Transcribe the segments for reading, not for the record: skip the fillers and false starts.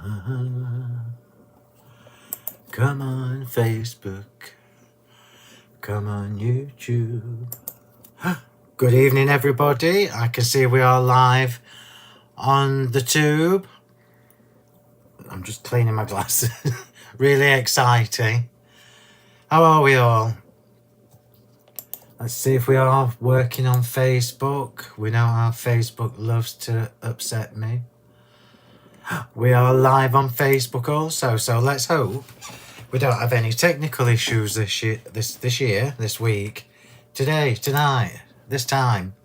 Come on Facebook, come on YouTube. Good evening everybody, I can see we are live on the tube. I'm just cleaning my glasses. Really exciting. How are we all? Let's see if we are working on Facebook. We know how Facebook loves to upset me. We are live on Facebook also, so let's hope we don't have any technical issues this week, today, tonight, this time.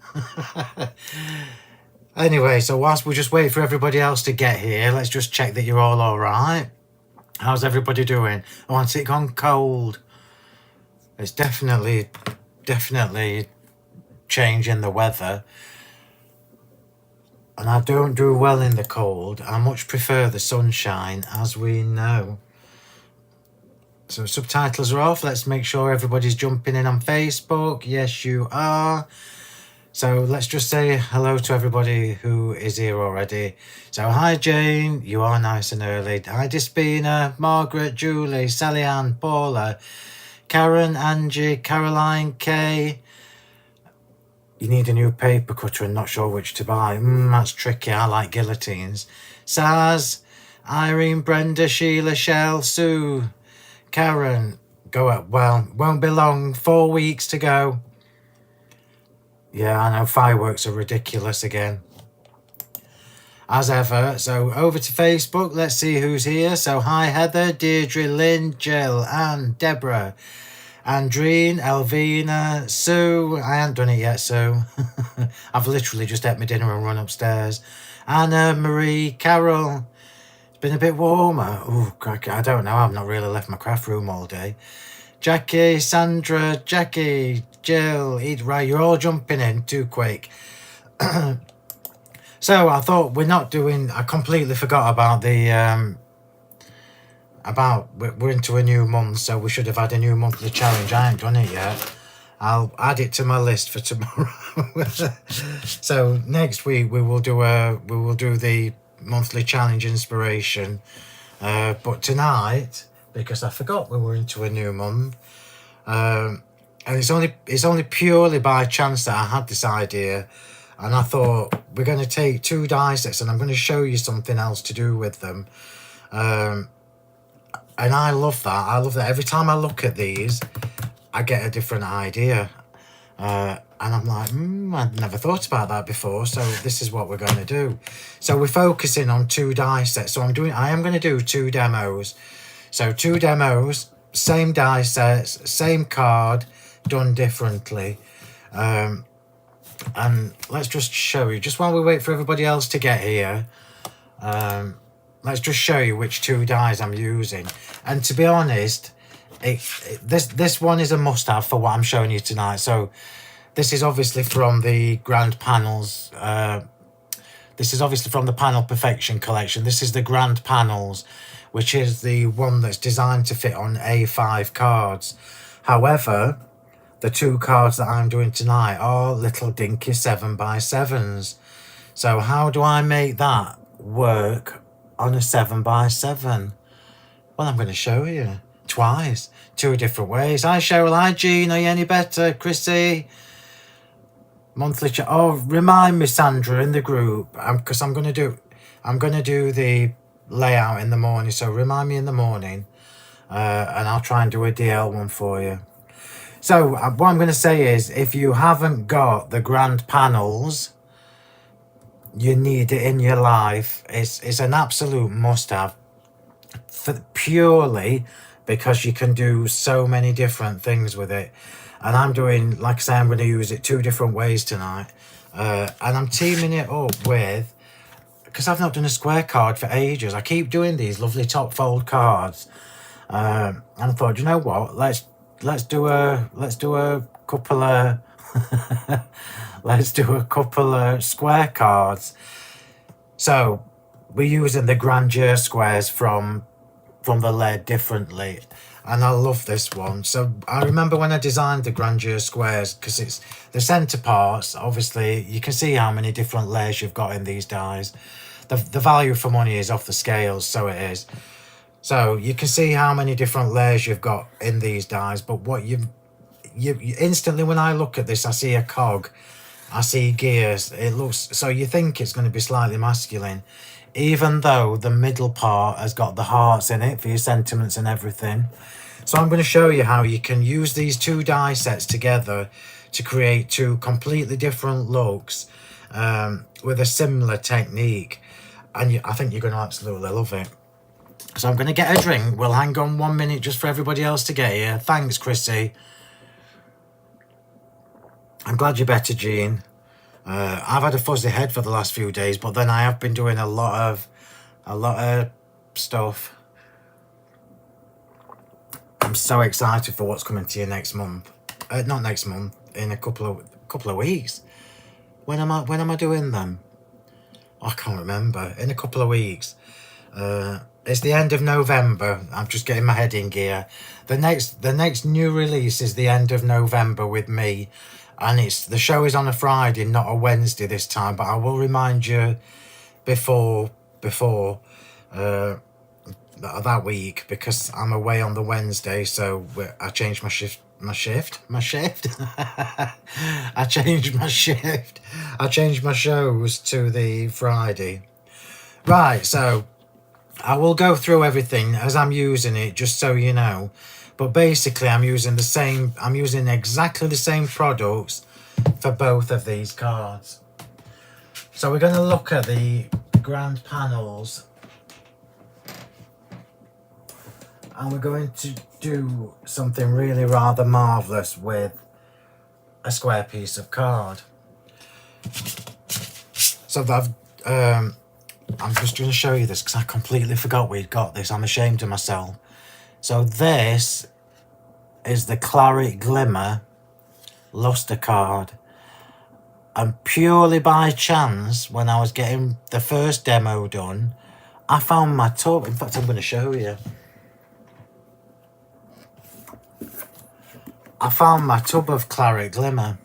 Anyway, so whilst we just wait for everybody else to get here, let's just check that you're all right. How's everybody doing? Oh, has it gone cold? It's definitely changing the weather. And I don't do well in the cold. I much prefer the sunshine, as we know. So subtitles are off. Let's make sure everybody's jumping in on Facebook. Yes, you are. So let's just say hello to everybody who is here already. So hi Jane, you are nice and early. Hi Despina, Margaret, Julie, Sally Ann, Paula, Karen, Angie, Caroline, Kay. You need a new paper cutter and not sure which to buy. That's tricky. I like guillotines. Saz, Irene, Brenda, Sheila, Shell, Sue, Karen. Go up. Well, won't be long. 4 weeks to go. Yeah, I know fireworks are ridiculous again. As ever. So over to Facebook. Let's see who's here. So hi Heather, Deirdre, Lynn, Jill, Anne, Deborah, Andreen, Elvina, Sue. I haven't done it yet, Sue. I've literally just ate my dinner and run upstairs. Anna, Marie, Carol. It's been a bit warmer. Oh, I don't know. I've not really left my craft room all day. Jackie, Sandra, Jackie, Jill. Right, you're all jumping in too quick. So I thought we're not doing... I completely forgot about the... we're into a new month, so we should have had a new monthly challenge. I haven't done it yet. I'll add it to my list for tomorrow. So next week we will do the monthly challenge inspiration. But tonight, because I forgot we were into a new month, and it's only purely by chance that I had this idea, and I thought we're going to take 2 die sets and I'm going to show you something else to do with them. And I love that. I love that. Every time I look at these, I get a different idea. And I'm like, I'd never thought about that before. So this is what we're going to do. So we're focusing on 2 die sets. So I am going to do 2 demos. So 2 demos, same die sets, same card, done differently. And let's just show you, just while we wait for everybody else to get here, let's just show you which 2 dies I'm using. And to be honest, this one is a must-have for what I'm showing you tonight. So this is obviously from the Grand Panels. This is obviously from the Panel Perfection collection. This is the Grand Panels, which is the one that's designed to fit on A5 cards. However, the 2 cards that I'm doing tonight are little dinky 7x7s. So how do I make that work on a 7x7? Well, I'm going to show you twice, 2 different ways. Hi Cheryl, hi Jean, are you any better? Chrissy, monthly chat. Oh, remind me Sandra in the group, because I'm going to do the layout in the morning, so remind me in the morning, and I'll try and do a DL one for you. So what I'm going to say is, if you haven't got the Grand Panels, you need it in your life. It's an absolute must-have, purely because you can do so many different things with it. And I'm doing, like I say, I'm going to use it 2 different ways tonight. And I'm teaming it up with, because I've not done a square card for ages. I keep doing these lovely top fold cards. And I thought, you know what? Let's do a couple of let's do a couple of square cards. So we're using the grandeur squares from the lead differently, and I love this one. So I remember when I designed the grandeur squares, because it's the center parts, obviously you can see how many different layers you've got in these dies. the value for money is off the scales, so it is. So you can see how many different layers you've got in these dies, but what you instantly, when I look at this, I see a cog, I see gears. It looks, so you think it's going to be slightly masculine, even though the middle part has got the hearts in it for your sentiments and everything. So I'm going to show you how you can use these two die sets together to create two completely different looks with a similar technique. And I think you're going to absolutely love it. So I'm going to get a drink. We'll hang on 1 minute just for everybody else to get here. Thanks, Chrissy. I'm glad you're better, Jean. I've had a fuzzy head for the last few days, but then I have been doing a lot of stuff. I'm so excited for what's coming to you next month. Not next month, in a couple of weeks. When am I doing them? I can't remember. In a couple of weeks. It's the end of November. I'm just getting my head in gear. The next new release is the end of November with me, and the show is on a Friday, not a Wednesday this time. But I will remind you before that week, because I'm away on the Wednesday, so I changed my shift. I changed my shows to the Friday. Right, so I will go through everything as I'm using it, just so you know. But basically, I'm using exactly the same products for both of these cards. So we're going to look at the grand panels, and we're going to do something really rather marvellous with a square piece of card. So I'm just going to show you this because I completely forgot we'd got this. I'm ashamed of myself. So this is the Claret Glimmer Luster card. And purely by chance, when I was getting the first demo done, I found my tub. In fact, I'm going to show you. I found my tub of Claret Glimmer.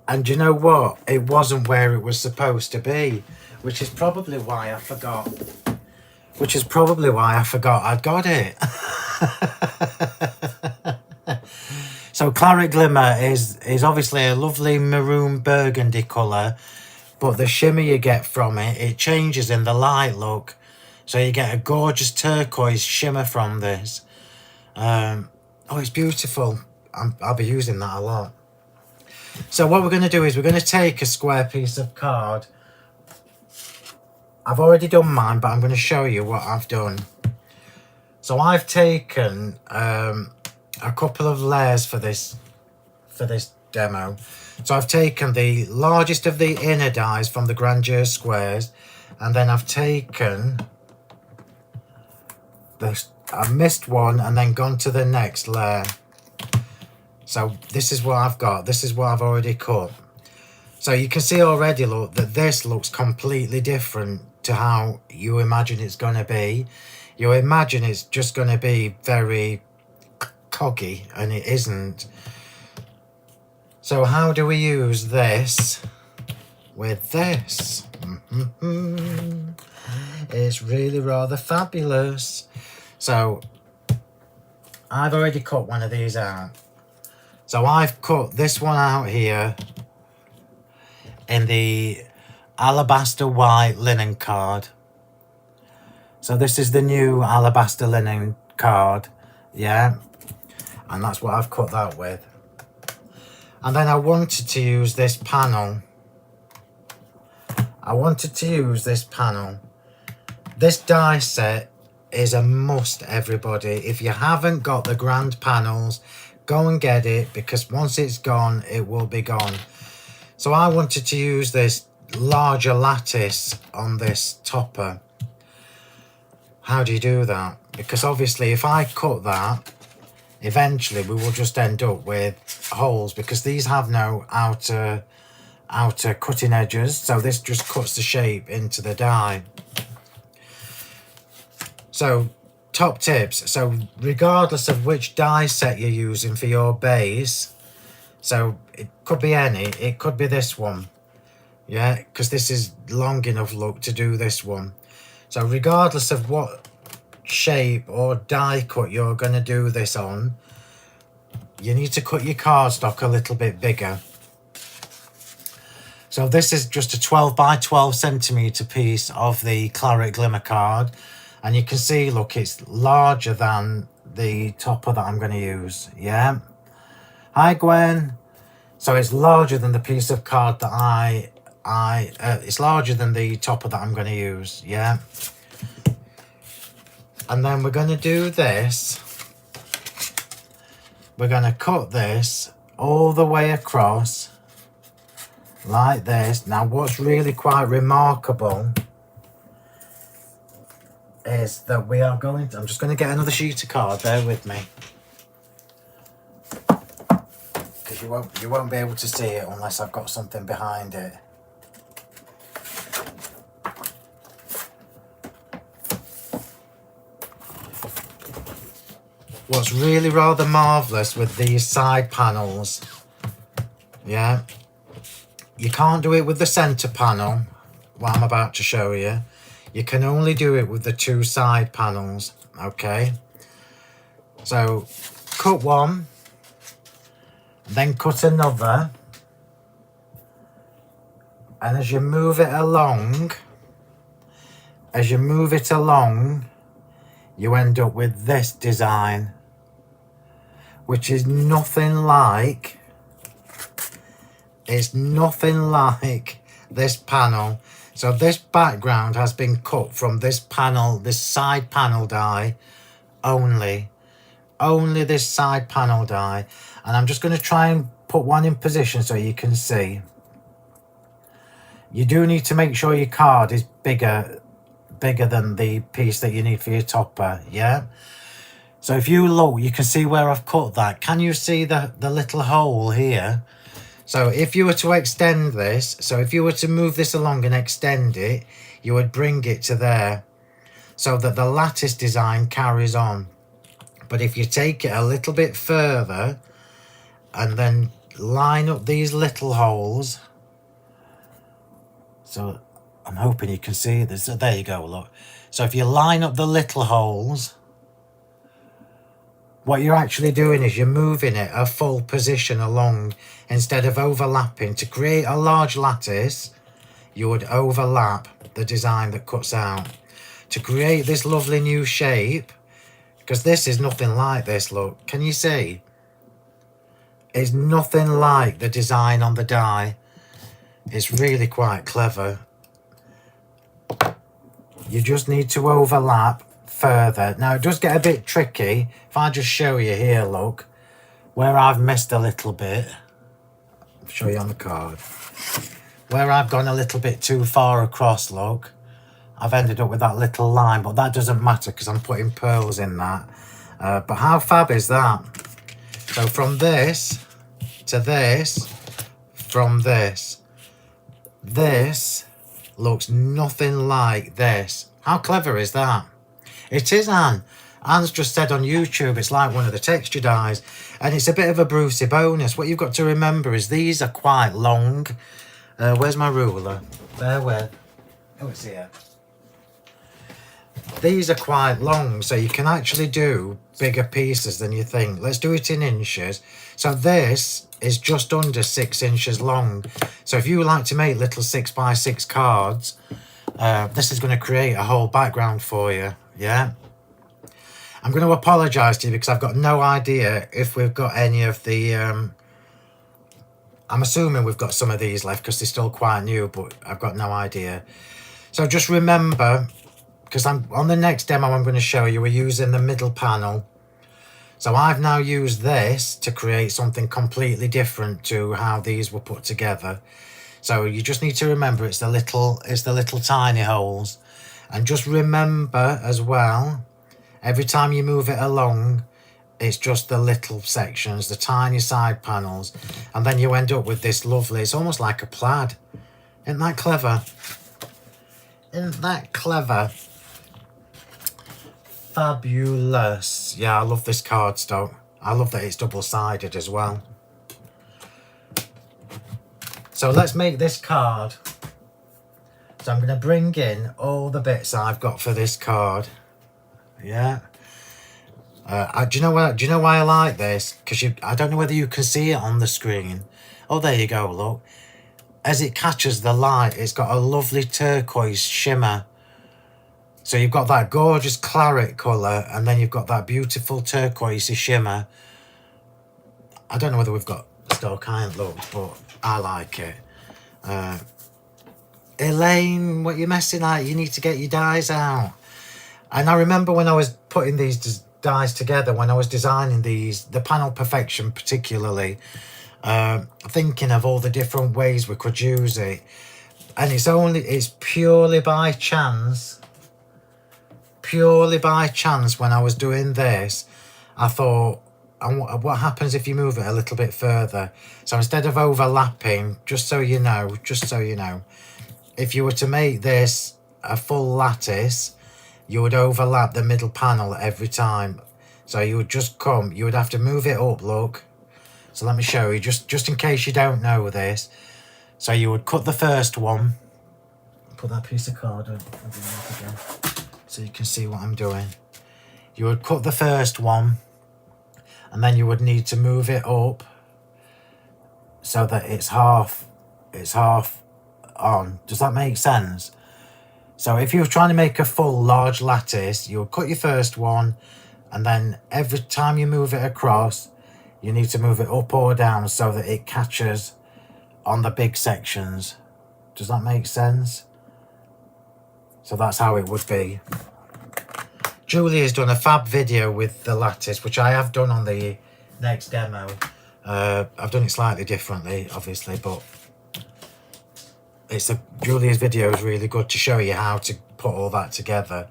And you know what? It wasn't where it was supposed to be, which is probably why I forgot. I'd got it. So Claret Glimmer is obviously a lovely maroon burgundy colour, but the shimmer you get from it changes in the light look. So you get a gorgeous turquoise shimmer from this. Oh, it's beautiful. I'll be using that a lot. So what we're going to do is we're going to take a square piece of card. I've already done mine, but I'm going to show you what I've done. So I've taken a couple of layers for this demo. So I've taken the largest of the inner dies from the Grandeur squares, and then I've taken I've missed one and then gone to the next layer. So this is what I've got. This is what I've already cut. So you can see already, look, that this looks completely different to how you imagine it's going to be. You imagine it's just going to be very coggy, and it isn't. So how do we use this with this? It's really rather fabulous. So I've already cut one of these out. So I've cut this one out here in the alabaster white linen card. So this is the new alabaster linen card, yeah, and that's what I've cut that with. And then I wanted to use this panel. This die set is a must, everybody. If you haven't got the grand panels, go and get it, because once it's gone, it will be gone. So I wanted to use this larger lattice on this topper. How do you do that? Because obviously if I cut that, eventually we will just end up with holes, because these have no outer cutting edges. So this just cuts the shape into the die. So top tips. So regardless of which die set you're using for your base, so it could be any, it could be this one. Yeah, because this is long enough, look, to do this one. So regardless of what shape or die cut you're going to do this on, you need to cut your cardstock a little bit bigger. So this is just a 12 by 12 centimetre piece of the Claret Glimmer card. And you can see, look, it's larger than the topper that I'm going to use. Yeah. Hi, Gwen. So it's larger than the piece of card that it's larger than the topper that I'm going to use. Yeah. And then we're going to do this. We're going to cut this all the way across like this. Now, what's really quite remarkable is that we are going to, I'm just going to get another sheet of card, bear with me. Because you won't be able to see it unless I've got something behind it. What's really rather marvellous with these side panels, yeah, you can't do it with the centre panel, what I'm about to show you. You can only do it with the two side panels, okay? So, cut one, then cut another, and as you move it along, you end up with this design, which is nothing like, it's nothing like this panel. So this background has been cut from this panel, this side panel die only this side panel die. And I'm just going to try and put one in position so you can see. You do need to make sure your card is bigger than the piece that you need for your topper, yeah? So if you look, you can see where I've cut that. Can you see the little hole here? So if you were to extend this, so if you were to move this along and extend it, you would bring it to there so that the lattice design carries on. But if you take it a little bit further and then line up these little holes, so I'm hoping you can see this. So there you go, look. So if you line up the little holes, what you're actually doing is you're moving it a full position along instead of overlapping. To create a large lattice, you would overlap the design that cuts out. To create this lovely new shape, because this is nothing like this, look. Can you see? It's nothing like the design on the die. It's really quite clever. You just need to overlap further. Now it does get a bit tricky. If I just show you here, look, where I've missed a little bit. I'll show you on the card. Where I've gone a little bit too far across, look, I've ended up with that little line, but that doesn't matter because I'm putting pearls in that. But how fab is that? So from this to this, from this looks nothing like this. How clever is that? It is, Anne. Anne's just said on YouTube it's like one of the texture dies, and it's a bit of a Brucey bonus. What you've got to remember is these are quite long. Where's my ruler? Bear with. Oh, it's here. These are quite long, so you can actually do bigger pieces than you think. Let's do it in inches. So this is just under 6 inches long. So if you like to make little 6x6 cards, this is going to create a whole background for you, yeah? I'm going to apologise to you because I've got no idea if we've got any of the... I'm assuming we've got some of these left because they're still quite new, but I've got no idea. So just remember, because on the next demo I'm going to show you, we're using the middle panel. So I've now used this to create something completely different to how these were put together. So you just need to remember it's the little tiny holes. And just remember as well, every time you move it along, it's just the little sections, the tiny side panels. And then you end up with this lovely, it's almost like a plaid. Isn't that clever? Isn't that clever? Fabulous. Yeah, I love this cardstock. I love that it's double-sided as well. So let's make this card. So I'm going to bring in all the bits I've got for this card. Yeah. Do you know what? Do you know why I like this? Because I don't know whether you can see it on the screen. Oh, there you go. Look, as it catches the light, it's got a lovely turquoise shimmer. So you've got that gorgeous claret colour, and then you've got that beautiful turquoise shimmer. I don't know whether we've got stock iron looks, but I like it. Elaine, what you messing at? You need to get your dies out. And I remember when I was putting these dies together, when I was designing these, the Panel Perfection particularly, thinking of all the different ways we could use it. And it's purely by chance. Purely by chance, when I was doing this, I thought, what happens if you move it a little bit further? So instead of overlapping, just so you know, if you were to make this a full lattice, you would overlap the middle panel every time. So you would you would have to move it up, look. So let me show you, just in case you don't know this. So you would cut the first one, put that piece of card on again, so you can see what I'm doing. You would cut the first one, and then you would need to move it up so that it's half on. Does that make sense? So if you were trying to make a full large lattice, you would cut your first one, and then every time you move it across, you need to move it up or down so that it catches on the big sections. Does that make sense? So that's how it would be. Julie has done a fab video with the lattice, which I have done on the next demo. I've done it slightly differently, obviously, but Julia's video is really good to show you how to put all that together.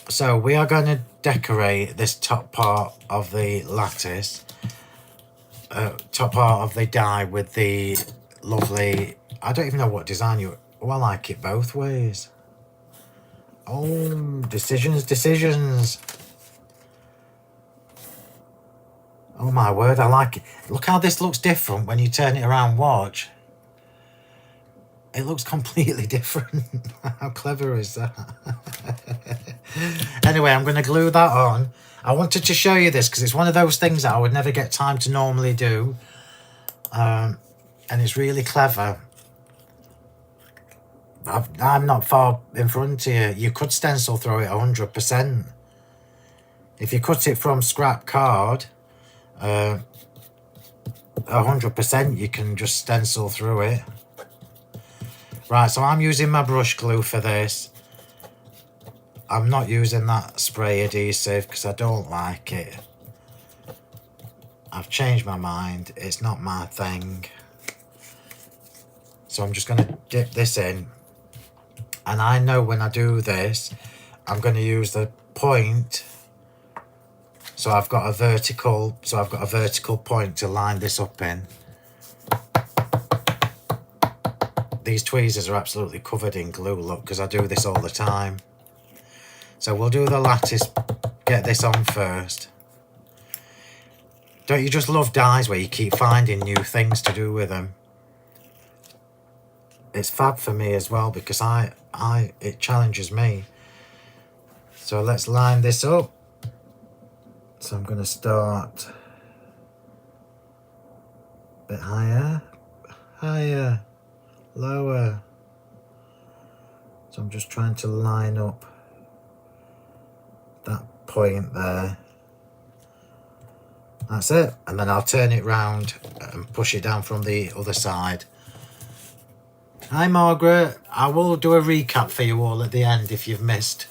So we are going to decorate this top part of the lattice, top part of the die with the lovely, I don't even know what design I like it both ways. Oh, decisions. Oh my word, I like it. Look how this looks different when you turn it around, watch. It looks completely different. How clever is that? Anyway, I'm going to glue that on. I wanted to show you this because it's one of those things that I would never get time to normally do. And it's really clever. I'm not far in front here. You could stencil through it 100%. If you cut it from scrap card, 100% you can just stencil through it. Right, so I'm using my brush glue for this. I'm not using that spray adhesive because I don't like it. I've changed my mind. It's not my thing. So I'm just going to dip this in. And I know when I do this, I'm going to use the point. So I've got a vertical point to line this up in. These tweezers are absolutely covered in glue, look, because I do this all the time. So we'll do the lattice, get this on first. Don't you just love dies where you keep finding new things to do with them? It's fab for me as well because it challenges me. So let's line this up. So I'm going to start a bit higher, lower. So I'm just trying to line up that point there. That's it. And then I'll turn it round and push it down from the other side. Hi Margaret. I will do a recap for you all at the end if you've missed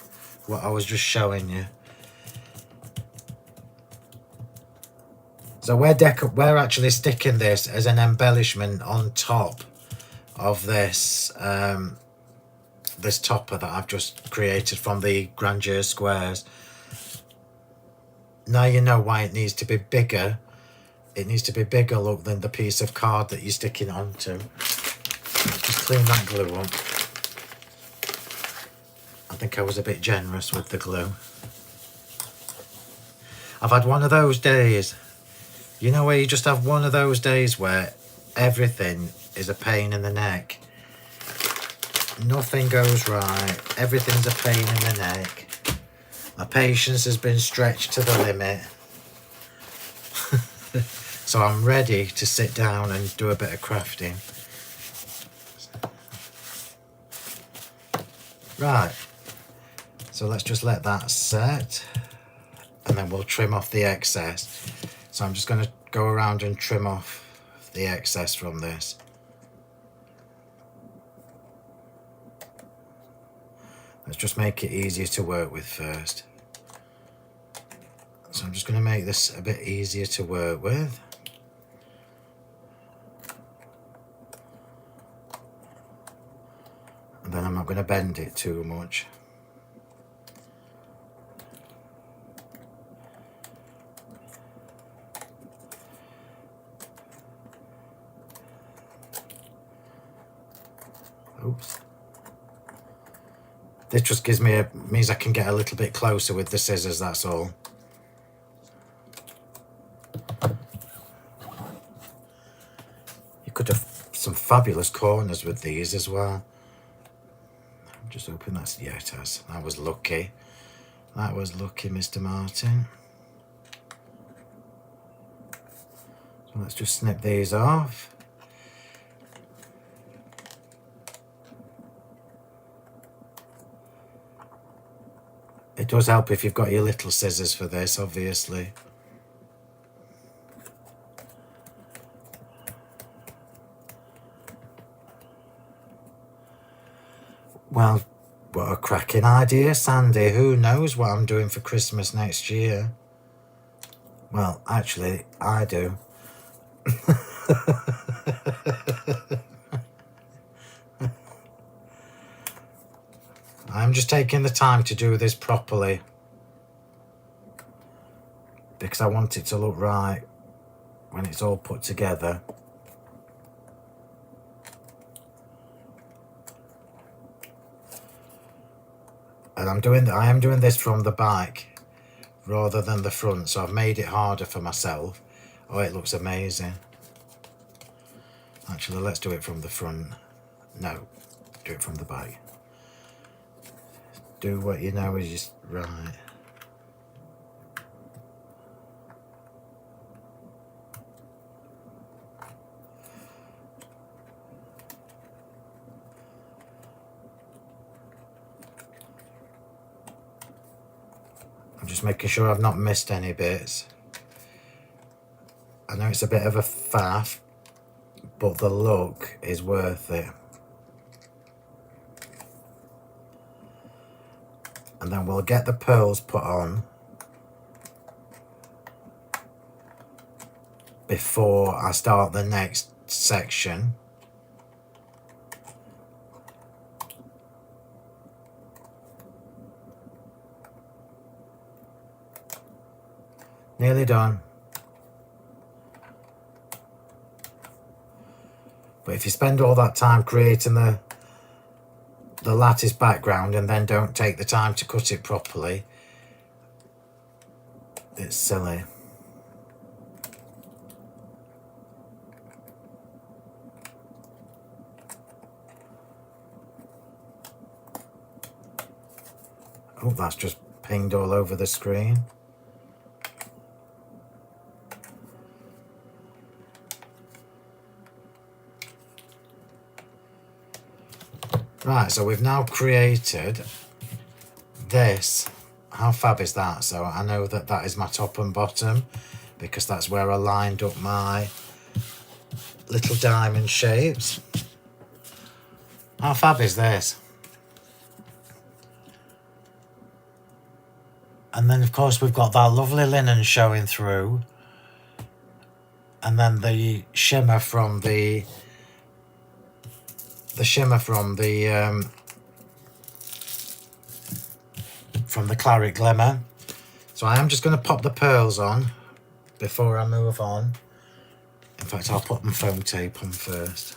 what I was just showing you. So we're actually sticking this as an embellishment on top of this this topper that I've just created from the grandeur squares. Now you know why it needs to be bigger. It needs to be bigger, look, than the piece of card that you're sticking it onto. Just clean that glue up. I think I was a bit generous with the glue. I've had one of those days. You know where you just have one of those days where everything is a pain in the neck. Nothing goes right. Everything's a pain in the neck. My patience has been stretched to the limit. So I'm ready to sit down and do a bit of crafting. Right. So let's just let that set. And then we'll trim off the excess. So I'm just going to go around and trim off the excess from this. Let's just make it easier to work with first. So I'm just going to make this a bit easier to work with. And then I'm not going to bend it too much. Oops. This just gives me means I can get a little bit closer with the scissors, that's all. You could have some fabulous corners with these as well. Just open that. Yeah, it has. That was lucky. That was lucky, Mr. Martin. So let's just snip these off. It does help if you've got your little scissors for this, obviously. Well, what a cracking idea, Sandy. Who knows what I'm doing for Christmas next year? Well, actually, I do. I'm just taking the time to do this properly because I want it to look right when it's all put together. And I am doing this from the back rather than the front, so I've made it harder for myself. Oh, it looks amazing. Actually, let's do it from the front. No, do it from the back. Do what you know is just right. I'm just making sure I've not missed any bits. I know it's a bit of a faff, but the look is worth it. And then we'll get the pearls put on before I start the next section. Nearly done. But if you spend all that time creating the lattice background and then don't take the time to cut it properly, it's silly. Oh, that's just pinged all over the screen. Right, so we've now created this. How fab is that? So I know that that is my top and bottom because that's where I lined up my little diamond shapes. How fab is this? And then of course we've got that lovely linen showing through, and then the shimmer from the claret glimmer. So I am just going to pop the pearls on before I move on. In fact, I'll put my foam tape on first.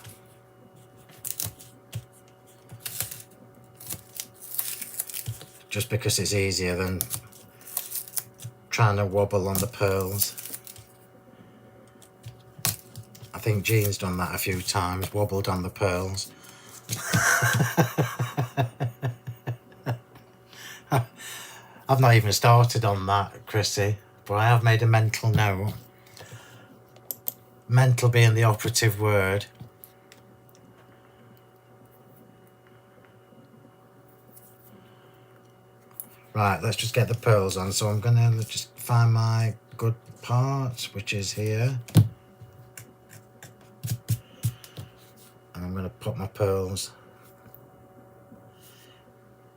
Just because it's easier than trying to wobble on the pearls. I think Jean's done that a few times, wobbled on the pearls. I've not even started on that, Chrissy, but I have made a mental note. Mental being the operative word. Right, let's just get the pearls on. So I'm going to just find my good part, which is here. And I'm going to put my pearls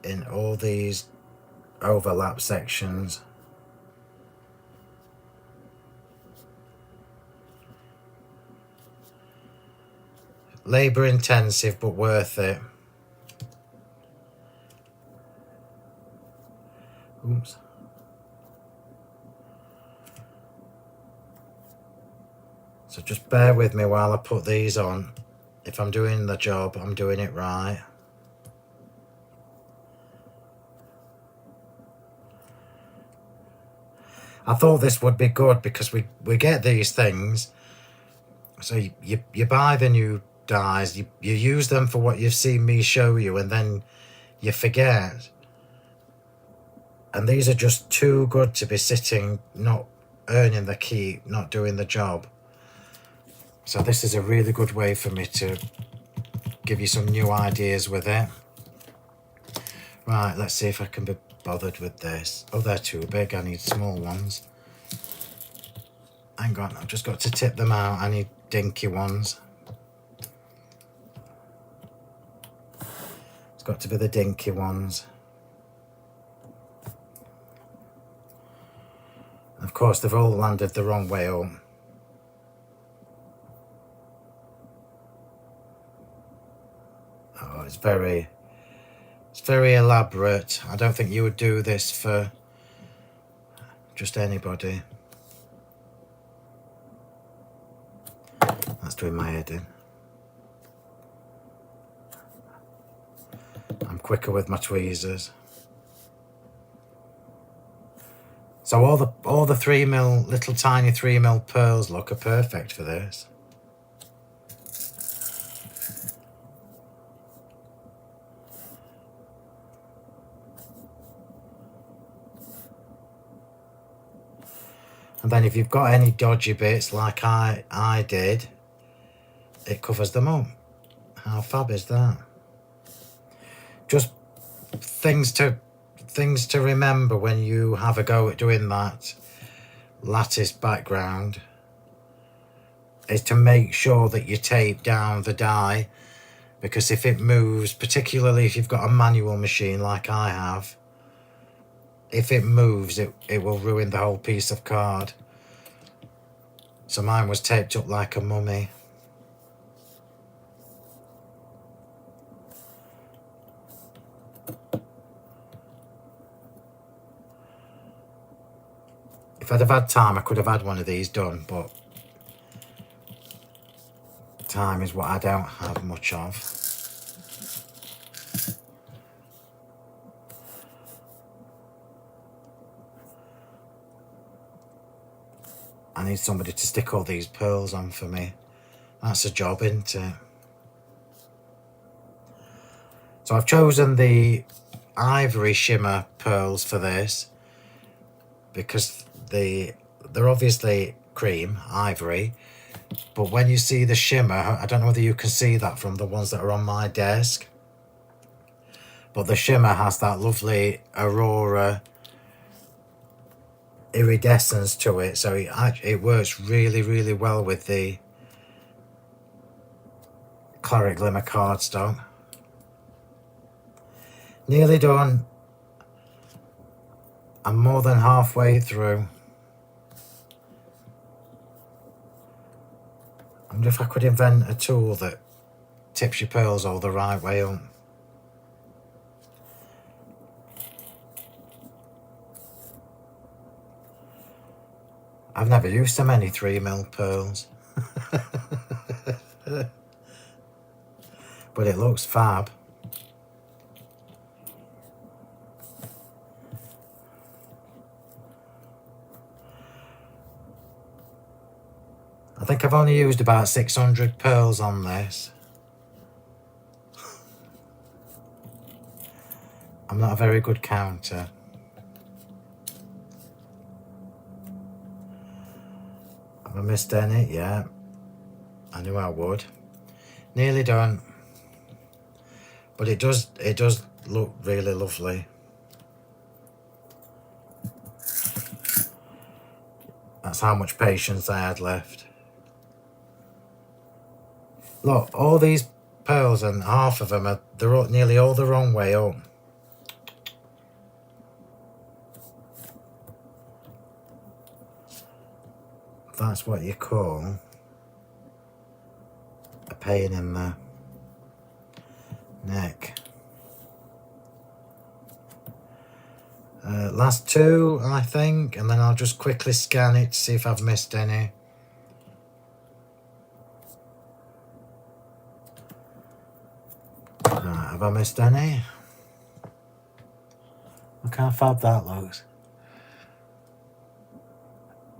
in all these overlap sections. Labour intensive, but worth it. Oops. So just bear with me while I put these on. If I'm doing the job, I'm doing it right. I thought this would be good because we get these things. So you buy the new dies, you use them for what you've seen me show you, and then you forget. And these are just too good to be sitting, not earning the keep, not doing the job. So this is a really good way for me to give you some new ideas with it. Right, let's see if I can be bothered with this. Oh, they're too big. I need small ones. Hang on, I've just got to tip them out. I need dinky ones. It's got to be the dinky ones. Of course, they've all landed the wrong way up. Oh, it's very elaborate. I don't think you would do this for just anybody. That's doing my head in. I'm quicker with my tweezers. So all the 3mm, little tiny 3mm pearls look are perfect for this. And then if you've got any dodgy bits like I did, it covers them up. How fab is that? Just things to remember when you have a go at doing that lattice background is to make sure that you tape down the die, because if it moves, particularly if you've got a manual machine like I have, if it moves, it will ruin the whole piece of card. So mine was taped up like a mummy. If I'd have had time, I could have had one of these done, but time is what I don't have much of. I need somebody to stick all these pearls on for me. That's a job, isn't it? So I've chosen the ivory shimmer pearls for this because they're obviously cream, ivory, but when you see the shimmer, I don't know whether you can see that from the ones that are on my desk, but the shimmer has that lovely aurora iridescence to it, so it works really, really well with the claret glimmer cardstock. Nearly done. I'm more than halfway through. I wonder if I could invent a tool that tips your pearls all the right way up. I've never used so many 3mm pearls. But it looks fab. I think I've only used about 600 pearls on this. I'm not a very good counter. Have I missed any? Yeah. I knew I would. Nearly done. But it does look really lovely. That's how much patience I had left. Look, all these pearls, and half of them they're all, nearly all the wrong way up. That's what you call a pain in the neck. Last two, I think, and then I'll just quickly scan it to see if I've missed any. Right, have I missed any? Look how fab that looks.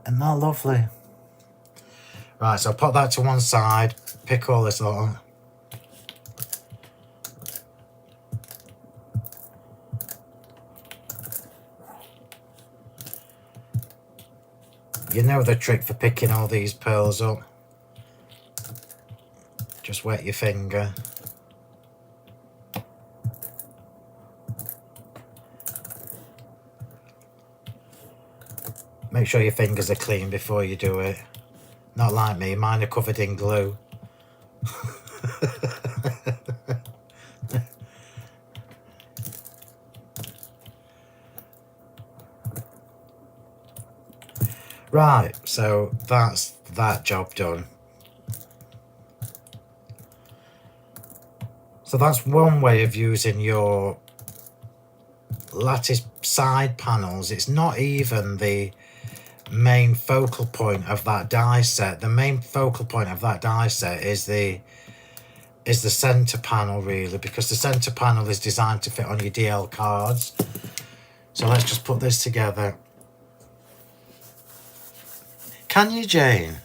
Isn't that lovely? Right, so put that to one side, pick all this up. You know the trick for picking all these pearls up. Just wet your finger. Make sure your fingers are clean before you do it. Not like me, mine are covered in glue. Right, so that's that job done. So that's one way of using your lattice side panels. It's not even the main focal point of that die set. The main focal point of that die set is the center panel, really, because the center panel is designed to fit on your DL cards. So let's just put this together. Can you, Jane?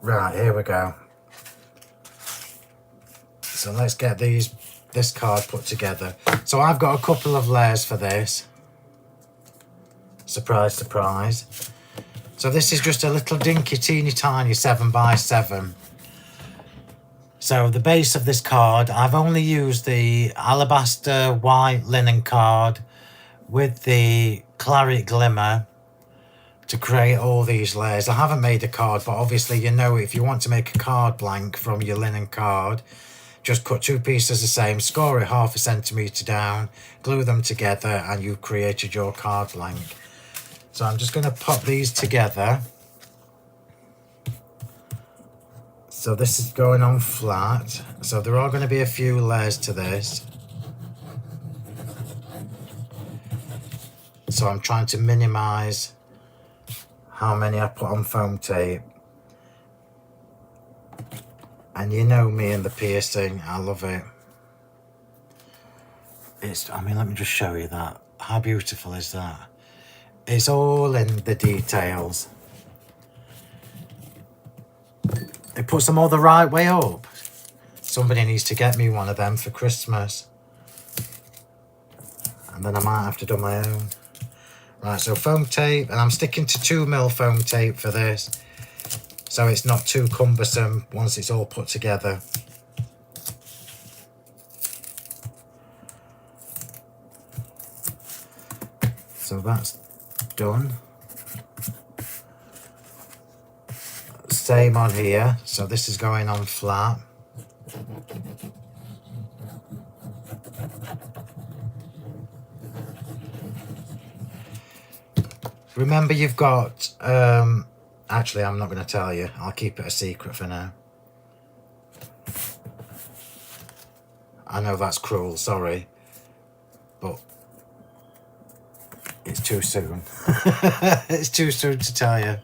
Right, here we go. So let's get this card put together. So I've got a couple of layers for this. Surprise, surprise. So this is just a little dinky teeny tiny 7x7. So the base of this card, I've only used the alabaster white linen card with the claret glimmer to create all these layers. I haven't made a card, but obviously, you know, if you want to make a card blank from your linen card, just cut two pieces the same, score it 1/2 centimetre down, glue them together, and you've created your card blank. So I'm just going to pop these together. So this is going on flat. So there are going to be a few layers to this. So I'm trying to minimise how many I put on foam tape. And you know me and the piercing, I love it. I mean, let me just show you that. How beautiful is that? It's all in the details. It puts them all the right way up. Somebody needs to get me one of them for Christmas. And then I might have to do my own. Right, so foam tape, and I'm sticking to 2mm foam tape for this, so it's not too cumbersome once it's all put together. So that's done. Same on here, so this is going on flat. Remember, you've got, actually, I'm not going to tell you. I'll keep it a secret for now. I know that's cruel, sorry. But it's too soon. It's too soon to tell you.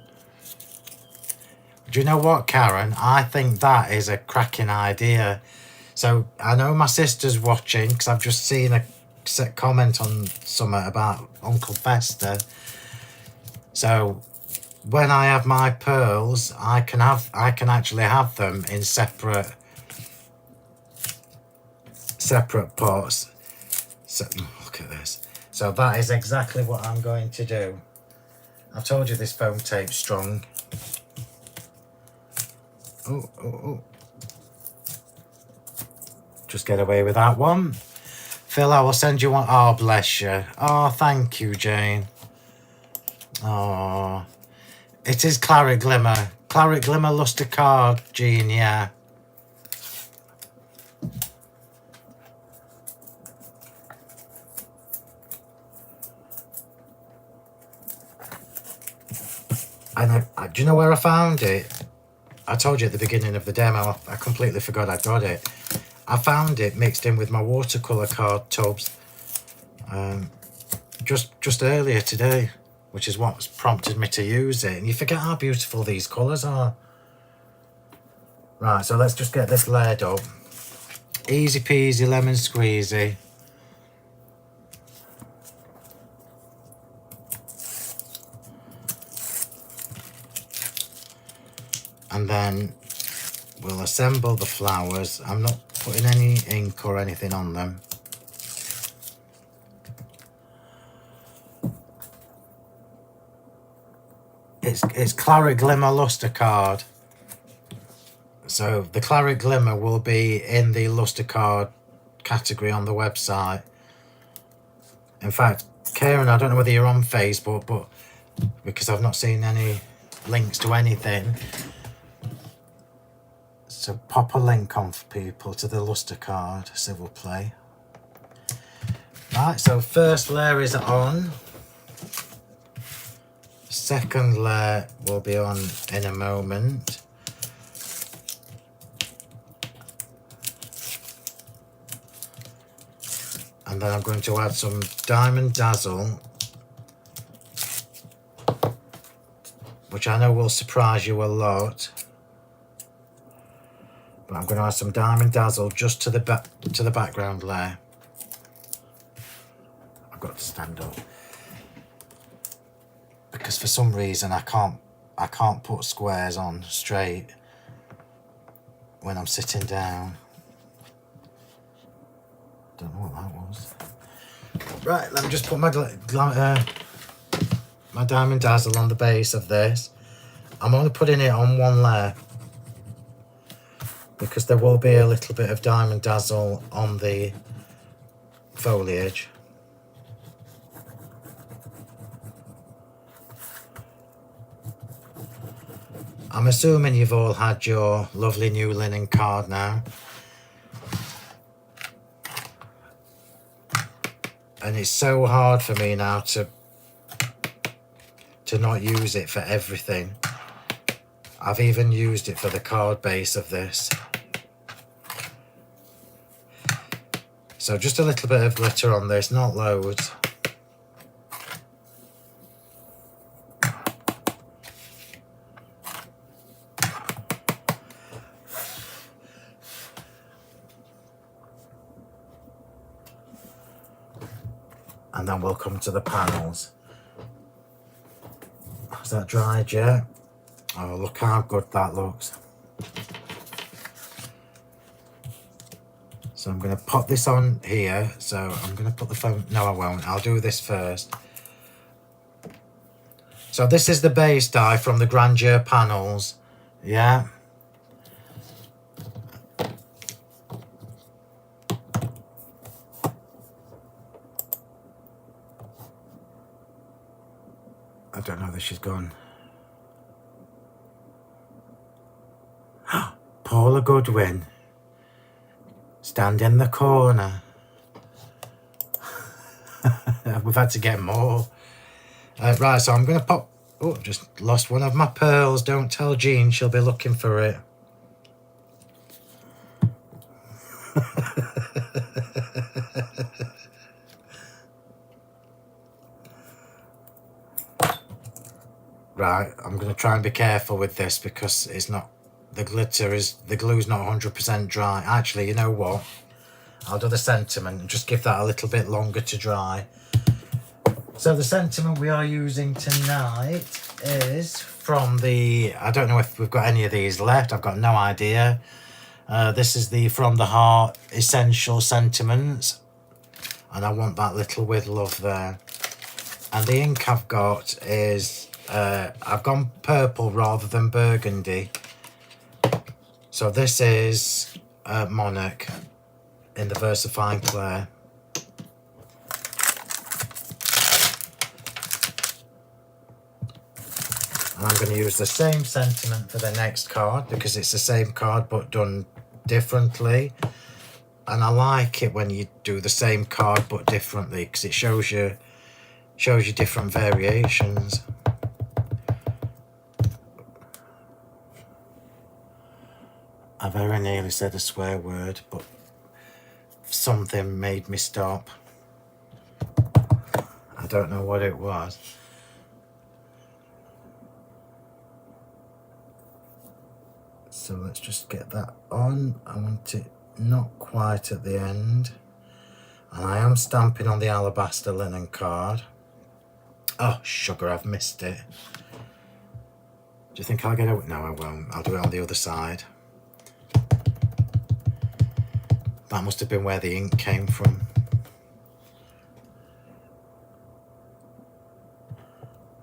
Do you know what, Karen? I think that is a cracking idea. So I know my sister's watching, because I've just seen a comment on something about Uncle Fester. So when I have my pearls, I can actually have them in separate separate pots. So look at this. So that is exactly what I'm going to do. I've told you this foam tape's strong. Oh. Just get away with that one. Phill, I will send you one. Oh, bless you. Oh, thank you, Jane. Oh, it is Claret Glimmer. Claret Glimmer Lustre card, Jean, yeah. And do you know where I found it? I told you at the beginning of the demo, I completely forgot I got it. I found it mixed in with my watercolour card tubs just earlier today, which is what's prompted me to use it. And you forget how beautiful these colours are. Right, so let's just get this layered up. Easy peasy lemon squeezy. And then we'll assemble the flowers. I'm not putting any ink or anything on them. It's Claret Glimmer Lustre card. So the Claret Glimmer will be in the Lustre card category on the website. In fact, Karen, I don't know whether you're on Facebook, but because I've not seen any links to anything, so pop a link on for people to the Lustre card, s'il play. Right, so first layer is on. Second layer will be on in a moment. And then I'm going to add some Diamond Dazzle, which I know will surprise you a lot. But I'm going to add some Diamond Dazzle just to the background layer. I've got to stand up because for some reason I can't put squares on straight when I'm sitting down. Don't know what that was. Right, let me just put my Diamond Dazzle on the base of this. I'm only putting it on one layer because there will be a little bit of Diamond Dazzle on the foliage. I'm assuming you've all had your lovely new linen card now. And it's so hard for me now to not use it for everything. I've even used it for the card base of this. So just a little bit of glitter on this, not loads. And then we'll come to the panels. Is that dried yet? Oh, look how good that looks. So I'm going to pop this on here. So I'm going to put the foam. No, I won't. I'll do this first. So this is the base die from the Grandeur panels. Yeah. I don't know that she's gone. Paula Goodwin. Stand in the corner. We've had to get more. Right, so I'm going to pop... Oh, just lost one of my pearls. Don't tell Jean, she'll be looking for it. Right, I'm going to try and be careful with this because it's not... The glue's not 100% dry. Actually, you know what? I'll do the sentiment and just give that a little bit longer to dry. So the sentiment we are using tonight is from the... I don't know if we've got any of these left. I've got no idea. This is the From the Heart Essential Sentiments, and I want that little with love there. And the ink I've got is, I've gone purple rather than burgundy. So this is Monarch in the VersaFine Clair. And I'm going to use the same sentiment for the next card because it's the same card but done differently. And I like it when you do the same card but differently because it shows you different variations. I very nearly said a swear word, but something made me stop. I don't know what it was. So let's just get that on. I want it not quite at the end. And I am stamping on the alabaster linen card. Oh, sugar, I've missed it. Do you think I'll get it? No, I won't. I'll do it on the other side. That must have been where the ink came from.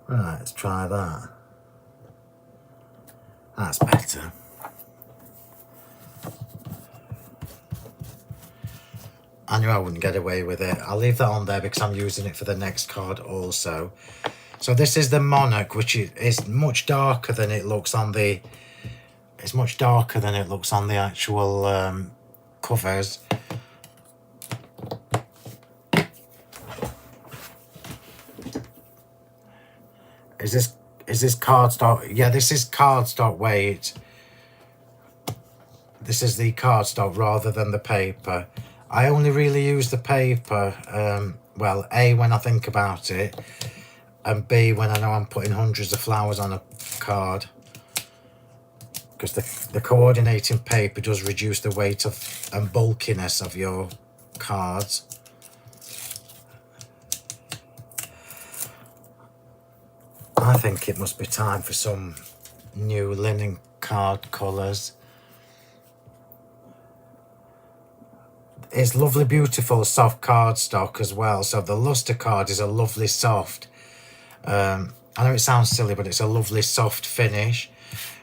Right, let's try that. That's better. I knew I wouldn't get away with it. I'll leave that on there because I'm using it for the next card also. So this is the Monarch, which is much darker than it looks on the... It's much darker than it looks on the actual covers. Is this cardstock? Yeah, this is cardstock weight. This is the cardstock rather than the paper. I only really use the paper, well, A, when I think about it, and B, when I know I'm putting hundreds of flowers on a card. Because the coordinating paper does reduce the weight of and bulkiness of your cards. I think it must be time for some new linen card colours. It's lovely, beautiful, soft cardstock as well. So the luster card is a lovely soft. I know it sounds silly, but it's a lovely soft finish.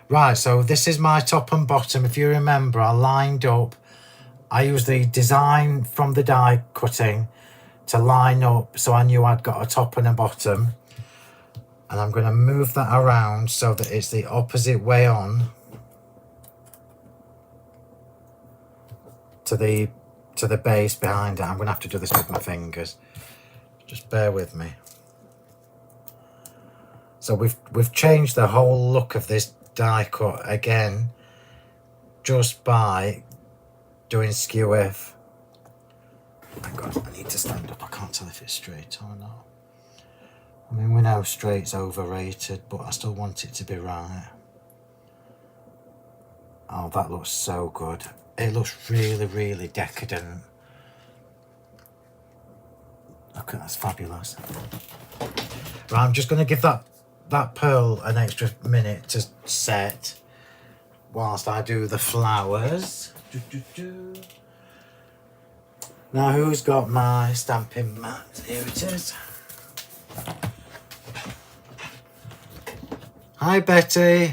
Right, so this is my top and bottom. If you remember, I lined up. I used the design from the die cutting to line up so I knew I'd got a top and a bottom. And I'm going to move that around so that it's the opposite way on to the base behind it. I'm going to have to do this with my fingers. Just bear with me. So we've changed the whole look of this die cut again just by doing skew if. Oh God, I need to stand up. I can't tell if it's straight or not. I mean, we know straight's overrated, but I still want it to be right. Oh, that looks so good. It looks really, really decadent. Look, that's fabulous. Right, I'm just going to give that pearl an extra minute to set whilst I do the flowers. Now, who's got my stamping mat? Here it is. Hi, Betty.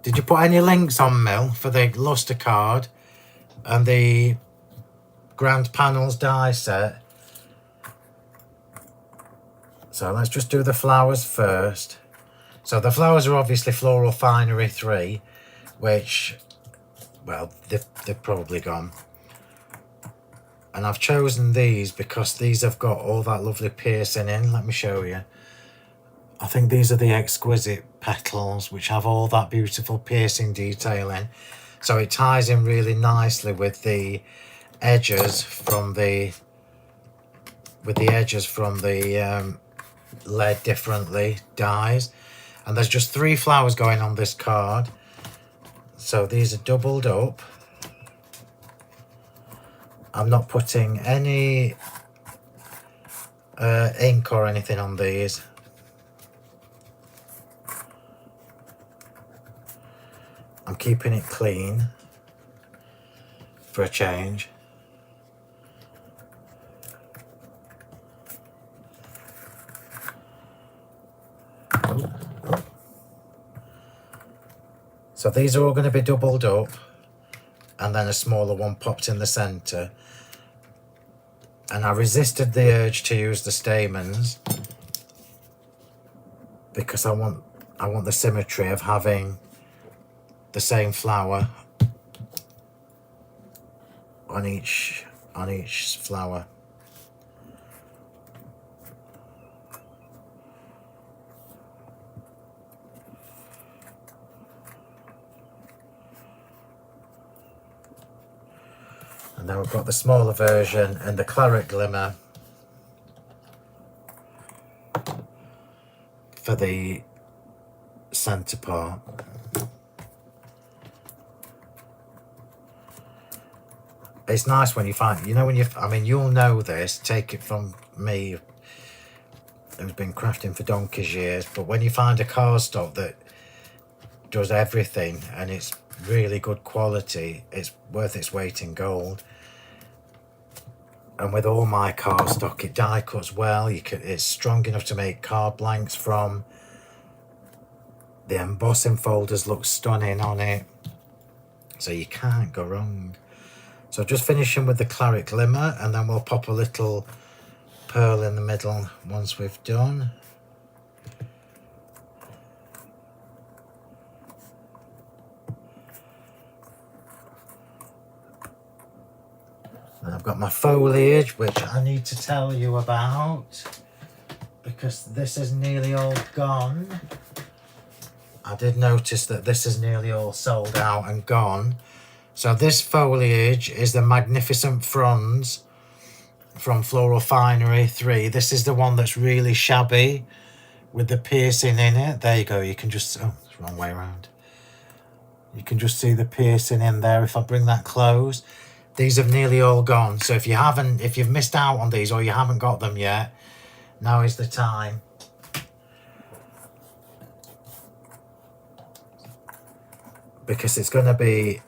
Did you put any links on, Mill, for the luster card and the Grand Panels die set? So let's just do the flowers first. So the flowers are obviously Floral Finery 3, which, well, they've probably gone. And I've chosen these because these have got all that lovely piercing in. Let me show you. I think these are the exquisite petals, which have all that beautiful piercing detail in. So it ties in really nicely with the edges from the Lead Differently dies. And there's just 3 flowers going on this card. So these are doubled up. I'm not putting any ink or anything on these. keeping it clean for a change. So these are all going to be doubled up, and then a smaller one popped in the centre. And I resisted the urge to use the stamens because I want the symmetry of having the same flower on each flower. And then we've got the smaller version and the claret glimmer for the centre part. It's nice when you find, you know, when you, I mean, you'll know this, take it from me who's been crafting for donkey's years, but when you find a cardstock that does everything and it's really good quality, it's worth its weight in gold. And with all my cardstock, it die cuts well. It's strong enough to make card blanks from. The embossing folders look stunning on it, so you can't go wrong. So just finishing with the claret glimmer, and then we'll pop a little pearl in the middle once we've done. And I've got my foliage, which I need to tell you about, because this is nearly all gone. I did notice that this is nearly all sold out and gone. So this foliage is the Magnificent Fronds from Floral Finery 3. This is the one that's really shabby with the piercing in it. There you go. You can just, oh, it's the wrong way around. You can just see the piercing in there if I bring that close. These have nearly all gone. So if you've missed out on these or you haven't got them yet, now is the time. Because it's going to be